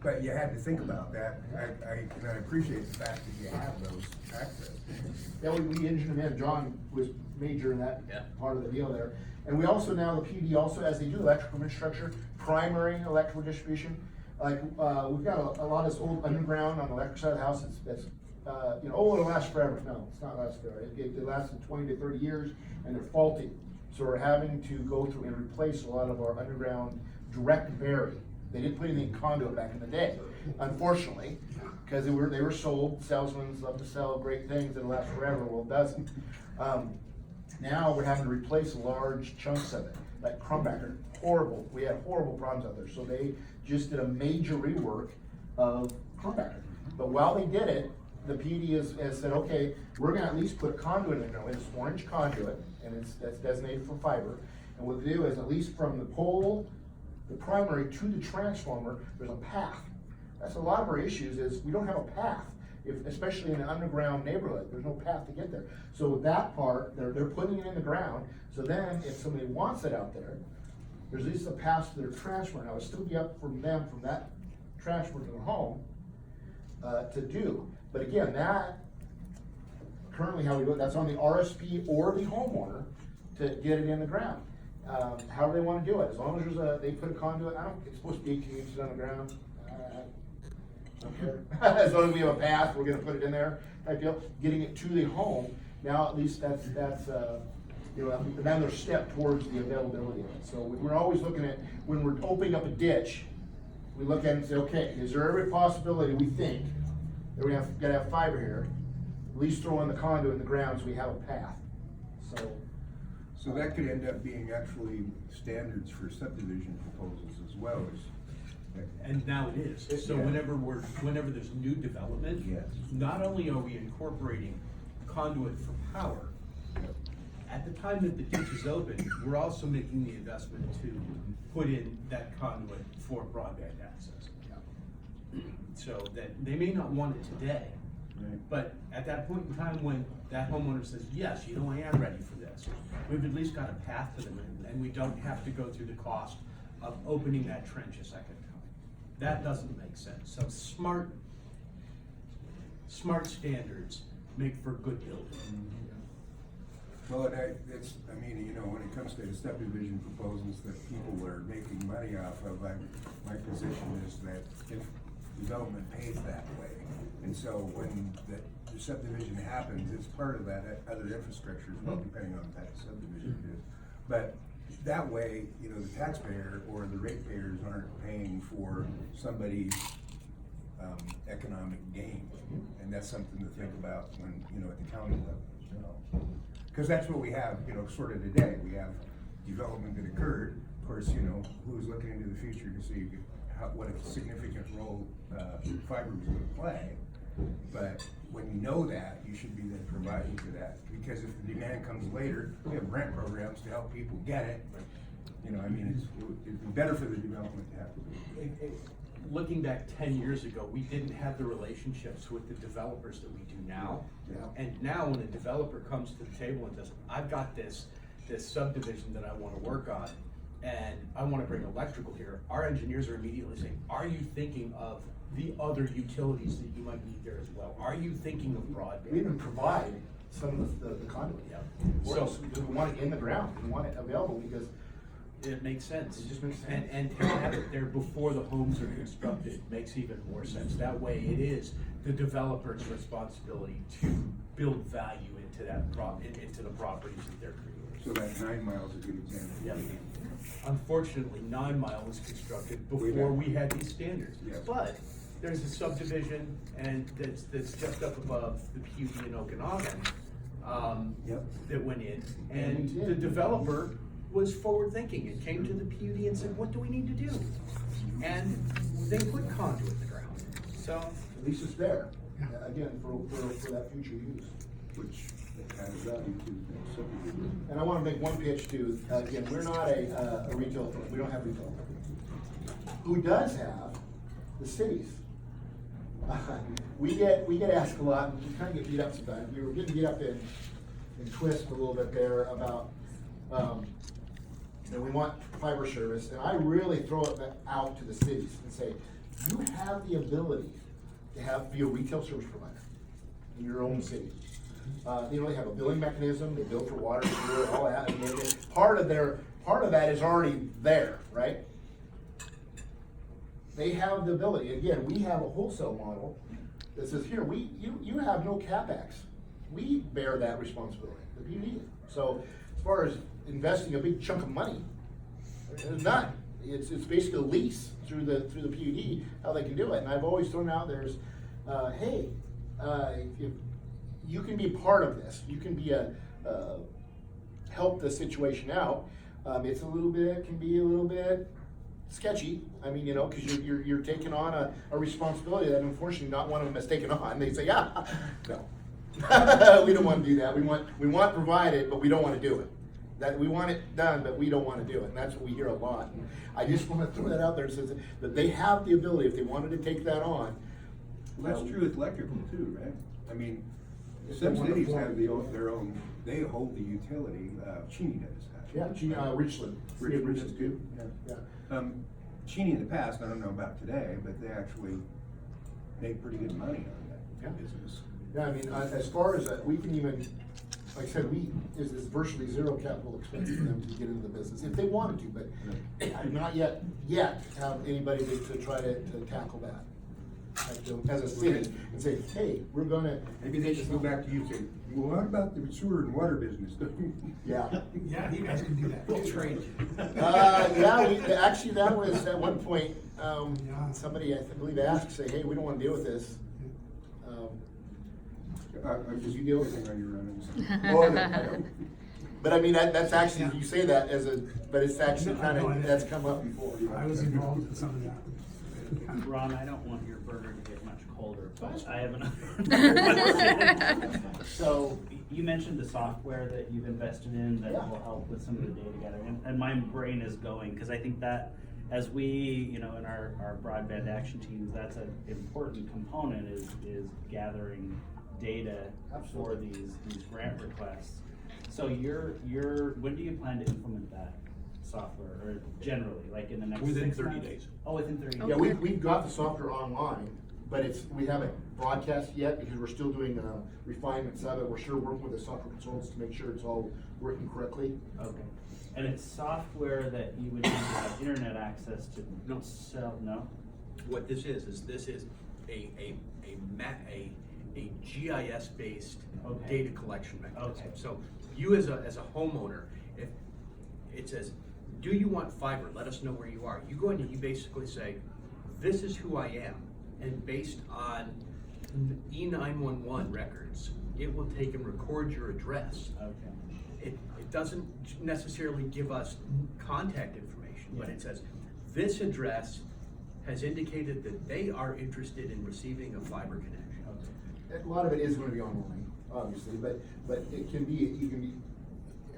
Speaker 6: But you had to think about that. I appreciate the fact that you have those access.
Speaker 1: Yeah, we engineered them in. John was major in that
Speaker 2: Yeah.
Speaker 1: part of the deal there. And we also now, the PD also, as they do electrical infrastructure, primary electrical distribution, like, we've got a lot of this old underground on the electric side of the house that's, you know, oh, it'll last forever. No, it's not last forever. It lasts 20 to 30 years and they're faulty. So we're having to go through and replace a lot of our underground direct bury. They didn't put anything in conduit back in the day, unfortunately, because they were sold. Salesmen love to sell great things that last forever. Well, it doesn't. Now we're having to replace large chunks of it, like Crumbacker. Horrible. We had horrible problems out there. So they just did a major rework of Crumbacker. But while they did it, the PD has said, okay, we're gonna at least put a conduit in there. It's 4-inch conduit, and that's designated for fiber. And what they do is, at least from the pole, the primary to the transformer, there's a path. That's a lot of our issues, is we don't have a path, especially in an underground neighborhood, there's no path to get there. So with that part, they're putting it in the ground, so then if somebody wants it out there, there's at least a path to their transformer. Now, it'll still be up from them, from that transformer to the home, to do. But again, that, currently how we do it, that's on the RSP or the homeowner to get it in the ground. However they wanna do it, as long as they put a conduit, it's supposed to be 18 inches on the ground. Don't care. As long as we have a path, we're gonna put it in there, type deal. Getting it to the home, now at least that's, you know, another step towards the availability of it. So we're always looking at, when we're opening up a ditch, we look at it and say, okay, is there every possibility we think that we gotta have fiber here? At least throw in the conduit in the ground so we have a path, so.
Speaker 6: So that could end up being actually standards for subdivision proposals as well as.
Speaker 2: And now it is. So
Speaker 6: Yeah.
Speaker 2: whenever there's new development,
Speaker 6: Yes.
Speaker 2: not only are we incorporating conduit for power, at the time that the ditch is open, we're also making the investment to put in that conduit for broadband access. So that they may not want it today, but at that point in time when that homeowner says, yes, you know, I am ready for this, we've at least got a path to them, and we don't have to go through the cost of opening that trench a second time. That doesn't make sense. So smart standards make for good building.
Speaker 6: Well, and I mean, you know, when it comes to the subdivision proposals that people are making money off of, my position is that if development pays that way, and so when the subdivision happens, it's part of that other infrastructure as well, depending on what that subdivision is. But that way, you know, the taxpayer or the ratepayers aren't paying for somebody's economic gain, and that's something to think about when, you know, at the county level as well. Because that's what we have, you know, sort of today. We have development that occurred. Of course, you know, who's looking into the future to see what a significant role fiber was going to play. But when you know that, you should be then providing for that. Because if the demand comes later, we have grant programs to help people get it. You know, I mean, it'd be better for the development to have to do.
Speaker 2: Looking back 10 years ago, we didn't have the relationships with the developers that we do now.
Speaker 6: Yeah.
Speaker 2: And now when a developer comes to the table and says, I've got this subdivision that I wanna work on, and I wanna bring electrical here, our engineers are immediately saying, are you thinking of the other utilities that you might need there as well? Are you thinking of
Speaker 1: We
Speaker 2: broadband?
Speaker 1: even provide some of the conduit.
Speaker 2: Yeah.
Speaker 1: So,
Speaker 2: So-
Speaker 1: we want it in the ground, we want it available because
Speaker 2: It makes sense.
Speaker 1: It just makes sense.
Speaker 2: And to have it there before the homes are constructed makes even more sense. That way it is the developer's responsibility to build value into into the properties that they're creating.
Speaker 6: So that 9 miles is a good example.
Speaker 2: Yep. Unfortunately, 9 Mile was constructed
Speaker 6: Way
Speaker 2: before
Speaker 6: back.
Speaker 2: we had these standards.
Speaker 6: Yes.
Speaker 2: But there's a subdivision and that's just up above the PUD in Okanogan,
Speaker 6: Yep.
Speaker 2: that went in.
Speaker 1: And
Speaker 2: And
Speaker 1: we did.
Speaker 2: the developer was forward-thinking and came to the PUD and said, what do we need to do? And they put conduit in the ground, so.
Speaker 1: at least it's there, again, for that future use.
Speaker 6: Which adds value to the subdivision.
Speaker 1: And I wanna make one pitch too, again, we're not a retail firm, we don't have retail. Who does have, the cities. We get asked a lot, and we kinda get beat up sometimes, we were getting beat up in Twist a little bit there about, we want fiber service, and I really throw it out to the cities and say, you have the ability to be a retail service provider in your own city. They have a billing mechanism, they bill for water, sewer, all that, I mean, part of that is already there, right? They have the ability, again, we have a wholesale model that says, here, you have no CapEx. We bear that responsibility, the PUD. So, as far as investing a big chunk of money, there's none. It's basically a lease through the PUD, how they can do it. And I've always thrown out there's, hey, if you can be part of this, you can be help the situation out. Can be a little bit sketchy. I mean, cause you're taking on a responsibility that unfortunately not one of them has taken on. They say, yeah, no. We don't wanna do that. We want provided, but we don't wanna do it. That we want it done, but we don't wanna do it, and that's what we hear a lot. And I just wanna throw that out there, says that they have the ability, if they wanted to take that on.
Speaker 6: Well, that's true with electrical too, right? I mean,
Speaker 1: If
Speaker 6: some
Speaker 1: they want to
Speaker 6: cities
Speaker 1: form-
Speaker 6: have their own, they hold the utility, Cheney does. actually.
Speaker 1: Yeah, Richland.
Speaker 6: Richland does too?
Speaker 1: Yeah.
Speaker 6: Cheney in the past, I don't know about today, but they actually make pretty good money on
Speaker 1: Yeah.
Speaker 6: that business.
Speaker 1: Yeah, I mean, as far as that, we can even, like I said, is virtually zero capital expense for them to get into the business, if they wanted to, but I've not yet have anybody to try to tackle that. As a city, and say, hey, we're gonna.
Speaker 6: Maybe they should go back to you and say, well, what about the sewer and water business?
Speaker 1: Yeah.
Speaker 8: Yeah, you guys can do that. We'll trade.
Speaker 1: Actually, that was at one point, somebody, I believe, asked, say, hey, we don't wanna deal with this.
Speaker 6: I'm just, you deal with it on your own.
Speaker 1: Oh, no, I don't. But I mean, that's actually, you say that but it's actually
Speaker 8: No, I know it is.
Speaker 1: that's come up before.
Speaker 8: I was involved in some of that.
Speaker 3: Ron, I don't want your burger to get much colder, but I have another question.
Speaker 1: So,
Speaker 3: You mentioned the software that you've invested in that
Speaker 1: Yeah.
Speaker 3: will help with some of the data gathering, and my brain is going, because I think that as we, in our broadband action teams, that's an important component is gathering data for
Speaker 1: Absolutely.
Speaker 3: these grant requests. So when do you plan to implement that software, or generally, like in the next
Speaker 2: Within
Speaker 3: 6
Speaker 2: 30
Speaker 3: months?
Speaker 2: days.
Speaker 3: Oh, within 30 days.
Speaker 1: yeah, we've got the software online, but we haven't broadcast yet because we're still doing refinements of it. We're sure working with the software consultants to make sure it's all working correctly.
Speaker 3: Okay, and it's software that you would need to have internet access to
Speaker 2: No.
Speaker 3: sell, no?
Speaker 2: What this is a GIS-based
Speaker 3: Okay.
Speaker 2: data collection mechanism.
Speaker 3: Okay.
Speaker 2: So you as a homeowner, if it says, do you want fiber? Let us know where you are. You go in and you basically say, this is who I am. And based on E911 records, it will take and record your address.
Speaker 3: Okay.
Speaker 2: It doesn't necessarily give us contact information, but
Speaker 3: Yeah.
Speaker 2: it says, this address has indicated that they are interested in receiving a fiber connection.
Speaker 3: Okay.
Speaker 1: A lot of it is gonna be online, obviously, but you can be,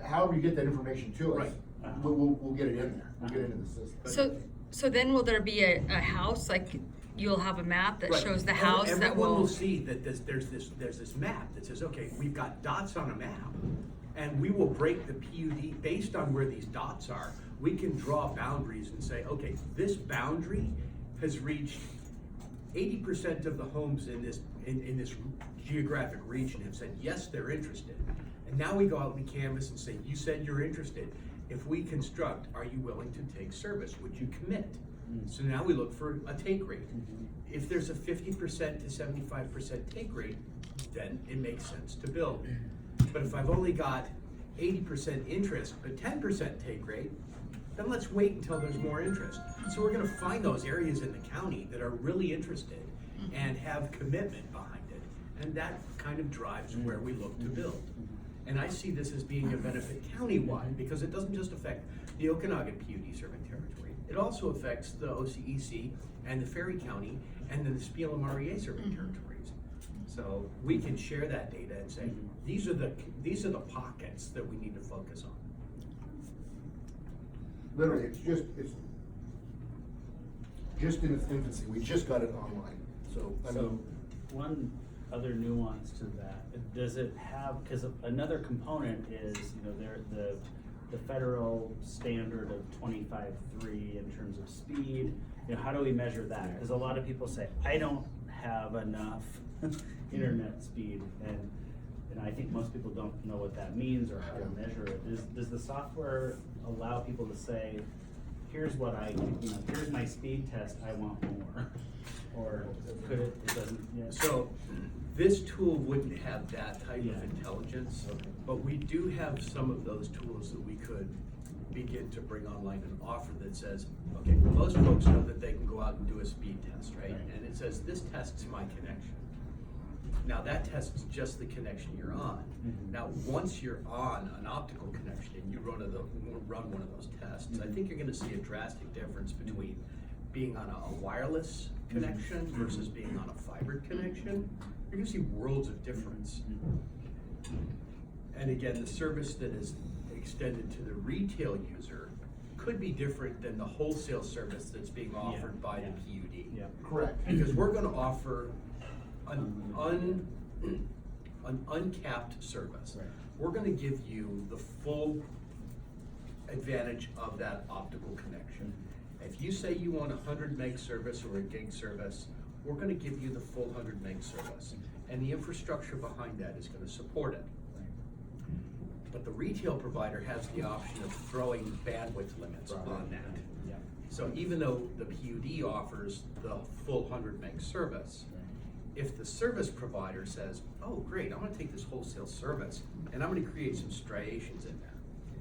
Speaker 1: however you get that information to us,
Speaker 2: Right.
Speaker 1: we'll get it in there, we'll get it into the system.
Speaker 9: So then will there be a house, like you'll have a map that
Speaker 2: Right.
Speaker 9: shows the house that
Speaker 2: Everyone will
Speaker 9: will?
Speaker 2: see that there's this map that says, okay, we've got dots on a map, and we will break the PUD based on where these dots are. We can draw boundaries and say, okay, this boundary has reached
Speaker 10: 80% of the homes in this geographic region have said, yes, they're interested. And now we go out and canvas and say, you said you're interested. If we construct, are you willing to take service? Would you commit? So now we look for a take rate. If there's a 50% to 75% take rate, then it makes sense to build. But if I've only got 80% interest, but 10% take rate, then let's wait until there's more interest. So we're gonna find those areas in the county that are really interested and have commitment behind it. And that kind of drives where we look to build. And I see this as being a benefit countywide, because it doesn't just affect the Okanogan PUD serving territory. It also affects the OCEC and the Ferry County and then the Spiel and REA serving territories. So we can share that data and say, these are the pockets that we need to focus on.
Speaker 1: Literally, it's just in its infancy. We just got it online. So, I
Speaker 3: So,
Speaker 1: mean,
Speaker 3: one other nuance to that, does it have, because another component is, you know, the federal standard of 25.3 in terms of speed, you know, how do we measure that? Because a lot of people say, I don't have enough internet speed, and I think most people don't know what that means or how to measure it. Does the software allow people to say, here's what here's my speed test, I want more? Or could it doesn't yet?
Speaker 10: So this tool wouldn't have that type of intelligence, but we do have some of those tools that we could begin to bring online and offer that says, okay, most folks know that they can go out and do a speed test, right? And it says, this tests my connection. Now that tests just the connection you're on. Now, once you're on an optical connection and you run one of those tests, I think you're gonna see a drastic difference between being on a wireless connection versus being on a fiber connection. You're gonna see worlds of difference. And again, the service that is extended to the retail user could be different than the wholesale service that's being offered by the PUD.
Speaker 3: Yeah.
Speaker 1: correct.
Speaker 10: Because we're gonna offer an uncapped service.
Speaker 3: Right.
Speaker 10: We're gonna give you the full advantage of that optical connection. If you say you want a 100 meg service or a gig service, we're gonna give you the full 100 meg service. And the infrastructure behind that is gonna support it. But the retail provider has the option of throwing bandwidth limits on that.
Speaker 3: Yeah.
Speaker 10: So even though the PUD offers the full 100 meg service, if the service provider says, oh great, I'm gonna take this wholesale service and I'm gonna create some striations in there.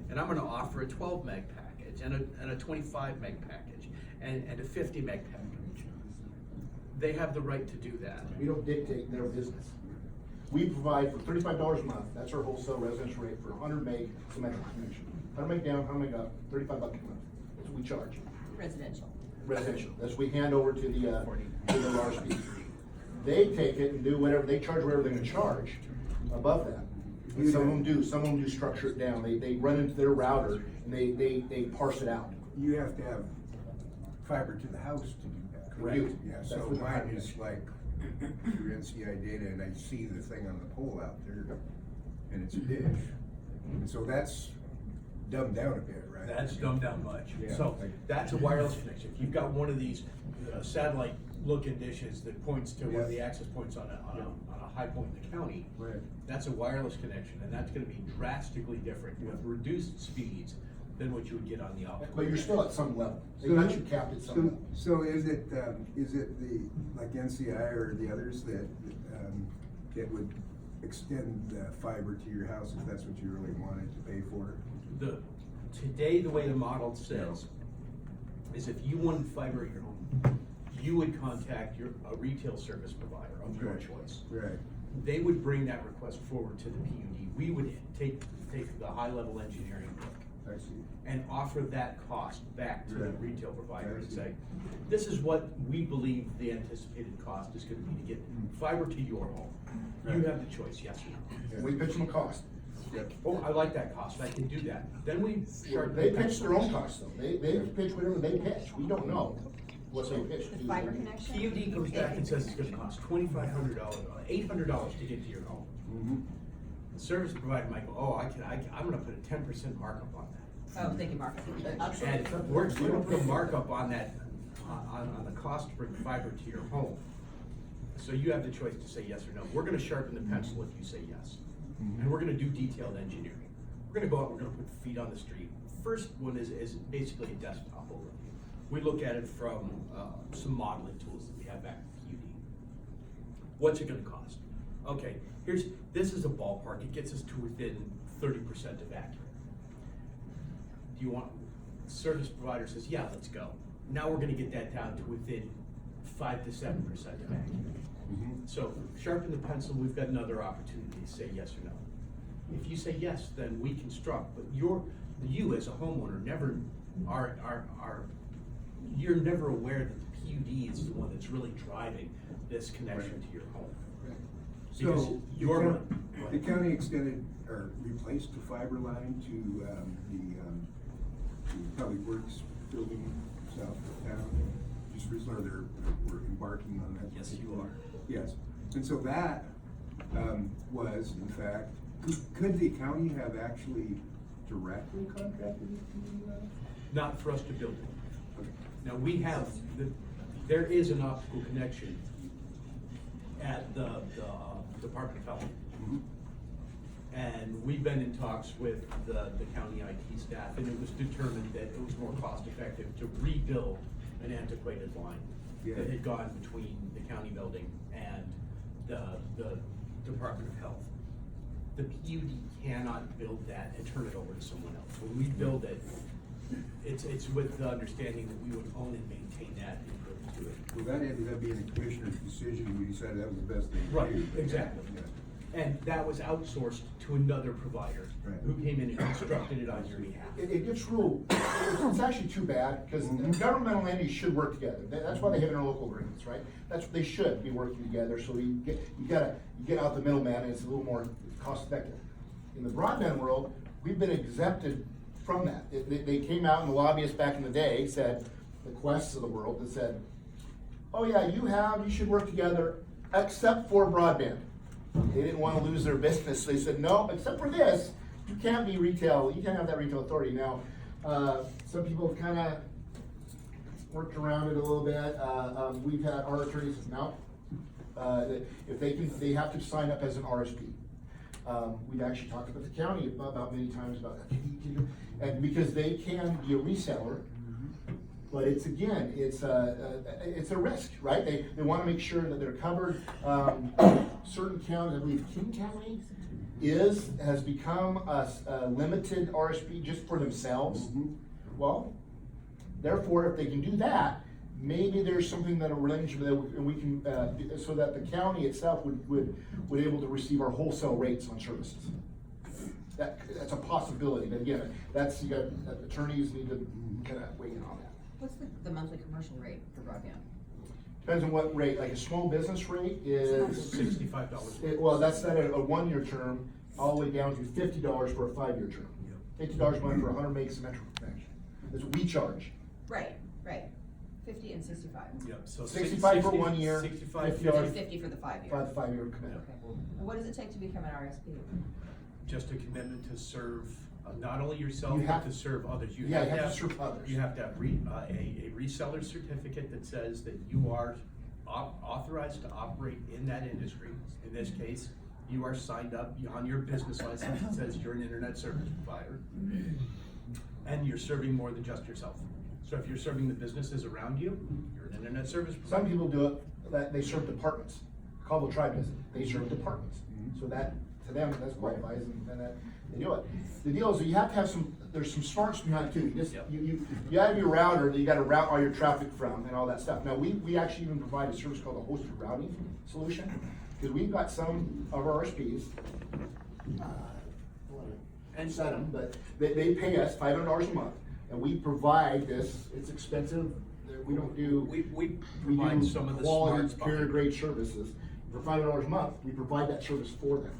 Speaker 10: And I'm gonna offer a 12 meg package and a 25 meg package and a 50 meg package. They have the right to do that.
Speaker 1: We don't dictate their business. We provide for $35 a month, that's our wholesale residential rate for 100 meg symmetrical connection. 100 meg down, 100 meg up, $35 a month. That's what we charge.
Speaker 11: Residential.
Speaker 1: Residential, that's what we hand over to the large speed. They take it and do whatever, they charge whatever they're gonna charge above that. Some of them do structure it down, they run into their router and they parse it out.
Speaker 6: You have to have fiber to the house to do that.
Speaker 1: Correct.
Speaker 6: Yeah,
Speaker 1: That's
Speaker 6: so
Speaker 1: what the
Speaker 6: mine
Speaker 1: fiber
Speaker 6: is
Speaker 1: is.
Speaker 6: like your NCI data and I see the thing on the pole out there and it's a dish. And so that's dumbed down a bit, right?
Speaker 10: That's dumbed down much.
Speaker 6: Yeah.
Speaker 10: So that's a wireless connection. If you've got one of these satellite looking dishes that points to one of the access points on a high point in the county,
Speaker 6: Right.
Speaker 10: that's a wireless connection, and that's gonna be drastically different with reduced speeds than what you would get on the optical.
Speaker 1: But you're still at some level, they got you capped at some level.
Speaker 6: So is it the, like NCI or the others that would extend fiber to your house if that's what you really wanted to pay for?
Speaker 10: Today, the way the model says, is if you wanted fiber at your home, you would contact a retail service provider of your
Speaker 6: Right.
Speaker 10: choice.
Speaker 6: Right.
Speaker 10: They would bring that request forward to the PUD. We would take the high-level engineering look
Speaker 6: I see.
Speaker 10: and offer that cost back to the
Speaker 6: Right.
Speaker 10: retail provider
Speaker 6: I
Speaker 10: and
Speaker 6: see.
Speaker 10: say, this is what we believe the anticipated cost is gonna be to get fiber to your home. You
Speaker 6: Right.
Speaker 10: have the choice, yes or no.
Speaker 1: We pitch them a cost.
Speaker 6: Yep.
Speaker 10: Oh, I like that cost, I can do that. Then we start.
Speaker 1: They pitch their own cost though, they pitch whatever they pitch, we don't know what they pitch.
Speaker 11: The fiber connection?
Speaker 10: PUD comes back and says it's gonna cost $2,500, $800 to get to your home.
Speaker 6: Mm-hmm.
Speaker 10: The service provider might go, oh, I'm gonna put a 10% markup on that.
Speaker 11: Oh, they can mark it.
Speaker 10: And we're gonna put a markup on that, on the cost to bring fiber to your home. So you have the choice to say yes or no. We're gonna sharpen the pencil if you say yes. And we're gonna do detailed engineering. We're gonna go out, we're gonna put feet on the street. First one is basically a desktop overview. We look at it from some modeling tools that we have back at PUD. What's it gonna cost? Okay, this is a ballpark. It gets us to within 30% of accurate. Do you want, service provider says, yeah, let's go. Now we're gonna get that down to within 5 to 7% of accurate. So sharpen the pencil, we've got another opportunity to say yes or no. If you say yes, then we construct, but you as a homeowner never you're never aware that the PUD is the one that's really driving this connection to your home. Because
Speaker 6: So,
Speaker 10: you're
Speaker 6: the county extended, or replaced the fiber line to, the Public Works building south of town. Just recently, we're embarking on that.
Speaker 10: Yes, you are.
Speaker 6: Yes, and so that, was, in fact, could the county have actually directly contracted with PUD line?
Speaker 10: Not for us to build it.
Speaker 6: Okay.
Speaker 10: Now, we have, there is an optical connection at the Department of Health. And we've been in talks with the county IT staff, and it was determined that it was more cost effective to rebuild an antiquated line that had gone between the county building and the Department of Health. The PUD cannot build that and turn it over to someone else. When we build it, it's with the understanding that we would own and maintain that and go to it.
Speaker 6: Well, that ended up being a commissioner's decision, and we decided that was the best thing to do.
Speaker 10: Right, exactly.
Speaker 6: Yeah.
Speaker 10: And that was outsourced to another provider
Speaker 6: Right.
Speaker 10: who came in and constructed it on your behalf.
Speaker 1: It gets real, it's actually too bad, because governmental entities should work together. That's why they have interlocal agreements, right? They should be working together, so you get out the middleman, and it's a little more cost effective. In the broadband world, we've been exempted from that. They came out, and the lobbyists back in the day said, the Quests of the world, that said, oh yeah, you should work together, except for broadband. They didn't want to lose their business, so they said, no, except for this, you can't be retail, you can't have that retail authority. Now, some people have kind of worked around it a little bit. We've had our attorneys now, if they have to sign up as an RSP. We've actually talked about the county about many times about that. And because they can be a reseller, but it's a risk, right? They want to make sure that they're covered. Certain counties, I believe King County has become a limited RSP just for themselves. Well, therefore, if they can do that, maybe there's something that arrange that we can, so that the county itself would able to receive our wholesale rates on services. That's a possibility, but again, you got attorneys need to kind of weigh in on that.
Speaker 11: What's the monthly commercial rate for broadband?
Speaker 1: Depends on what rate. Like a small business rate is
Speaker 10: $65.
Speaker 1: Well, that's not a 1-year term, all the way down to $50 for a 5-year term. $50 a month for 100 meg symmetrical connection. That's what we charge.
Speaker 11: Right. 50 and 65.
Speaker 10: Yep, so
Speaker 1: 65 for 1 year,
Speaker 10: 65,
Speaker 1: $50
Speaker 11: 50 for the 5-year.
Speaker 1: 5-year commitment.
Speaker 11: Okay. And what does it take to become an RSP?
Speaker 10: just a commitment to serve not only yourself,
Speaker 1: You have-
Speaker 10: but to serve others.
Speaker 1: Yeah, you have to serve others.
Speaker 10: You have to have a reseller certificate that says that you are authorized to operate in that industry. In this case, you are signed up on your business license that says you're an internet service provider. And you're serving more than just yourself. So if you're serving the businesses around you, you're an internet service provider.
Speaker 1: Some people do it, that they serve departments. Call the tribe business, they serve departments. So that, to them, that's qualifies and that, they do it. The deal is that you have to have there's some smarts behind it too. You have your router that you gotta route all your traffic from and all that stuff. Now, we actually even provide a service called a hosted routing solution, because we've got some of our RSPs, and set them, but they pay us $500 a month, and we provide this. It's expensive. We don't do.
Speaker 10: We provide
Speaker 1: do
Speaker 10: some of the
Speaker 1: quality,
Speaker 10: smarts
Speaker 1: superior grade services. For $500 a month, we provide that service for them.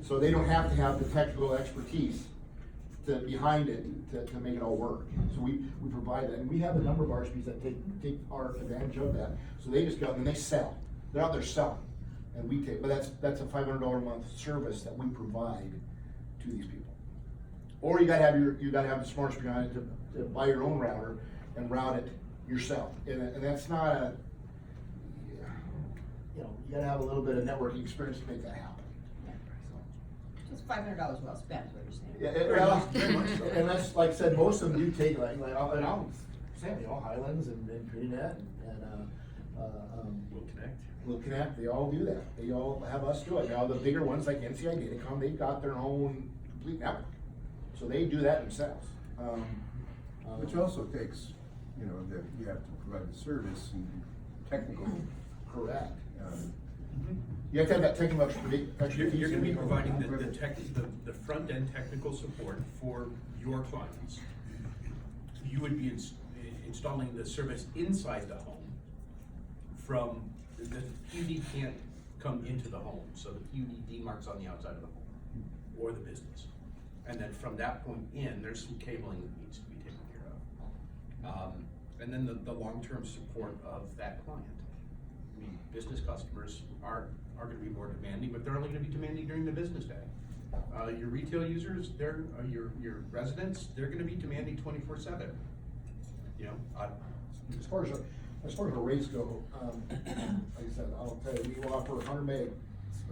Speaker 1: So they don't have to have the technical expertise behind it to make it all work. So we provide that, and we have a number of RSPs that take our advantage of that. So they just go and they sell. They're out there selling, and we take. But that's a $500 a month service that we provide to these people. Or you gotta have the smarts behind it to buy your own router and route it yourself. And that's not you know, you gotta have a little bit of networking experience to make that happen.
Speaker 11: So it's $500 well spent, is what you're saying.
Speaker 1: Yeah, well, and that's, like I said, most of them do take, and I'll say, you know, Highlands and Trinidad Will Connect, they all do that. They all have us do it. Now, the bigger ones like NCI Datacom, they've got their own complete network. So they do that themselves.
Speaker 6: Which also takes, you know, that you have to provide the service and technical.
Speaker 1: Correct. You have to have that technical expertise.
Speaker 10: You're gonna be providing the front-end technical support for your clients. You would be installing the service inside the home from, the PUD can't come into the home, so the PUD demarks on the outside of the home, or the business. And then from that point in, there's some cabling that needs to be taken care of. And then the long-term support of that client. I mean, business customers are gonna be more demanding, but they're only gonna be demanding during the business day. Your retail users, your residents, they're gonna be demanding 24/7. You know,
Speaker 1: As far as our rates go, like I said, I'll tell you, we will offer 100 meg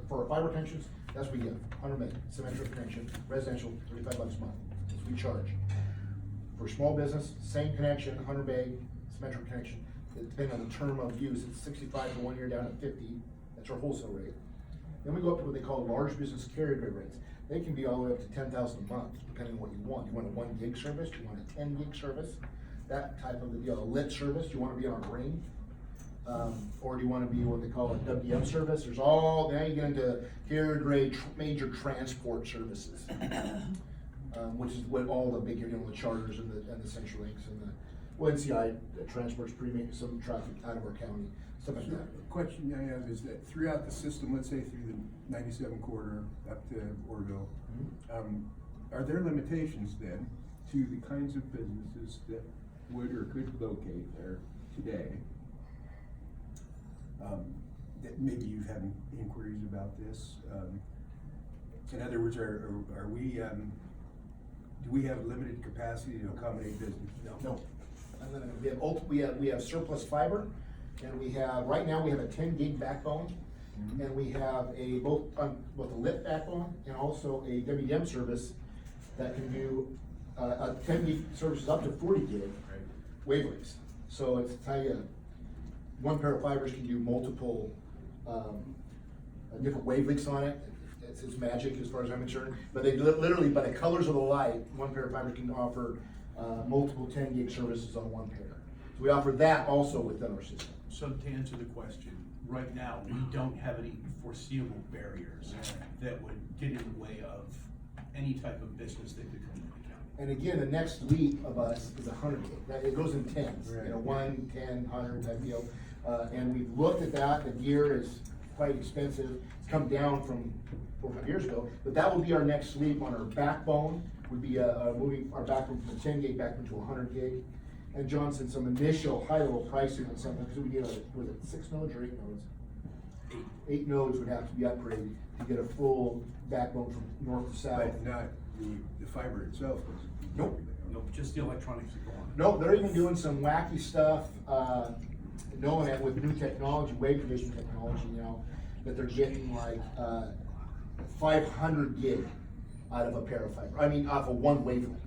Speaker 1: for our fiber connections. That's what we give, 100 meg symmetric connection, residential, $35 a month. That's what we charge. For small business, same connection, 100 meg symmetric connection. Depending on the term of use, it's 65 for 1 year down to 50. That's our wholesale rate. Then we go up to what they call large business carrier grade rates. They can be all the way up to 10,000 a month, depending on what you want. You want a 1 gig service? Do you want a 10 gig service? That type of a deal. A lit service? Do you want to be on a ring? Or do you want to be what they call a WM service? There's all, now you get into carrier grade major transport services. Which is what all the big, you know, the charters and the CenturyLinks and the, well, NCI transports some traffic out of our county, stuff like
Speaker 6: So,
Speaker 1: that.
Speaker 6: the question I have is that throughout the system, let's say through the 97 corridor up to Orville, are there limitations then to the kinds of businesses that would or could locate there today? That maybe you've had inquiries about this. In other words, are we, do we have limited capacity to accommodate business?
Speaker 1: No. We have surplus fiber, and we have, right now, we have a 10 gig backbone, and we have both a lit backbone and also a WDM service that can do, a 10 gig service is up to 40 gig wavelengths. So it's, tell you, one pair of fibers can do multiple, different wavelengths on it. It's magic as far as I'm concerned, but they literally, by the colors of the light, one pair of fibers can offer multiple 10 gig services on one pair. So we offer that also within our system.
Speaker 10: so to answer the question, right now, we don't have any foreseeable barriers that would get in the way of any type of business that could come to the county.
Speaker 1: And again, the next leap of us is 100 gig. It goes in tens, you know, 1, 10, 100 type deal. And we've looked at that. The gear is quite expensive. It's come down from 4 or 5 years ago, but that will be our next leap on our backbone. Would be moving our backbone from 10 gig back into 100 gig. And John said some initial high-level pricing on something, because we get was it 6 nodes or 8 nodes? 8 nodes would have to be upgraded to get a full backbone from north to south.
Speaker 6: But not the fiber itself.
Speaker 1: Nope.
Speaker 10: Nope, just the electronics that go on.
Speaker 1: No, they're even doing some wacky stuff, knowing that with new technology, wave division technology now, that they're getting like 500 gig out of a pair of fiber. I mean, off of one wavelength.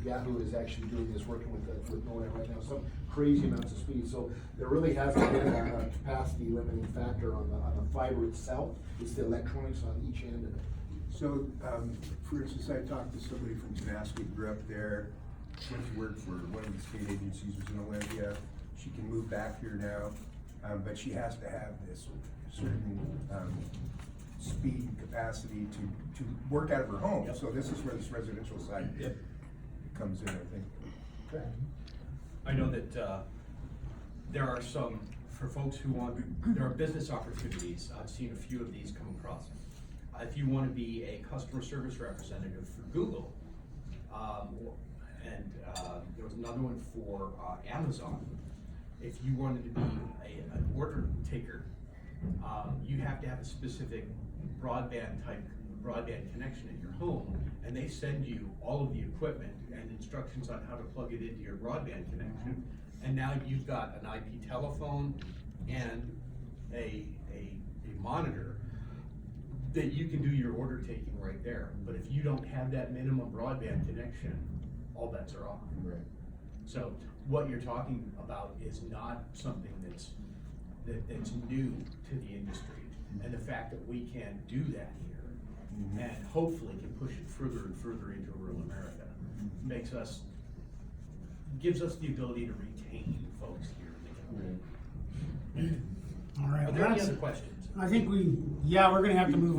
Speaker 1: Yahoo is actually doing this, working with NOAA right now, some crazy amounts of speed. So there really hasn't been a capacity limiting factor on the fiber itself. It's the electronics on each end of it.
Speaker 6: So, for instance, I talked to somebody from Tabasco, grew up there, went to work for one of the state agencies, was in Olympia. She can move back here now, but she has to have this certain speed and capacity to work out of her home.
Speaker 10: Yep.
Speaker 6: So this is where this residential side comes in, I think.
Speaker 1: Okay.
Speaker 10: I know that there are some, for folks who want, there are business opportunities. I've seen a few of these come across. If you want to be a customer service representative for Google, and there was another one for Amazon. If you wanted to be an order taker, you have to have a specific broadband connection in your home, and they send you all of the equipment and instructions on how to plug it into your broadband connection. And now you've got an IP telephone and a monitor, that you can do your order taking right there. But if you don't have that minimum broadband connection, all bets are off.
Speaker 5: Right.
Speaker 10: So what you're talking about is not something that's new to the industry. And the fact that we can do that here and hopefully can push it further and further into rural America gives us the ability to retain folks here in the county.
Speaker 8: All right.
Speaker 10: Are there any
Speaker 8: that's-
Speaker 10: other questions?
Speaker 8: I think we're gonna have to move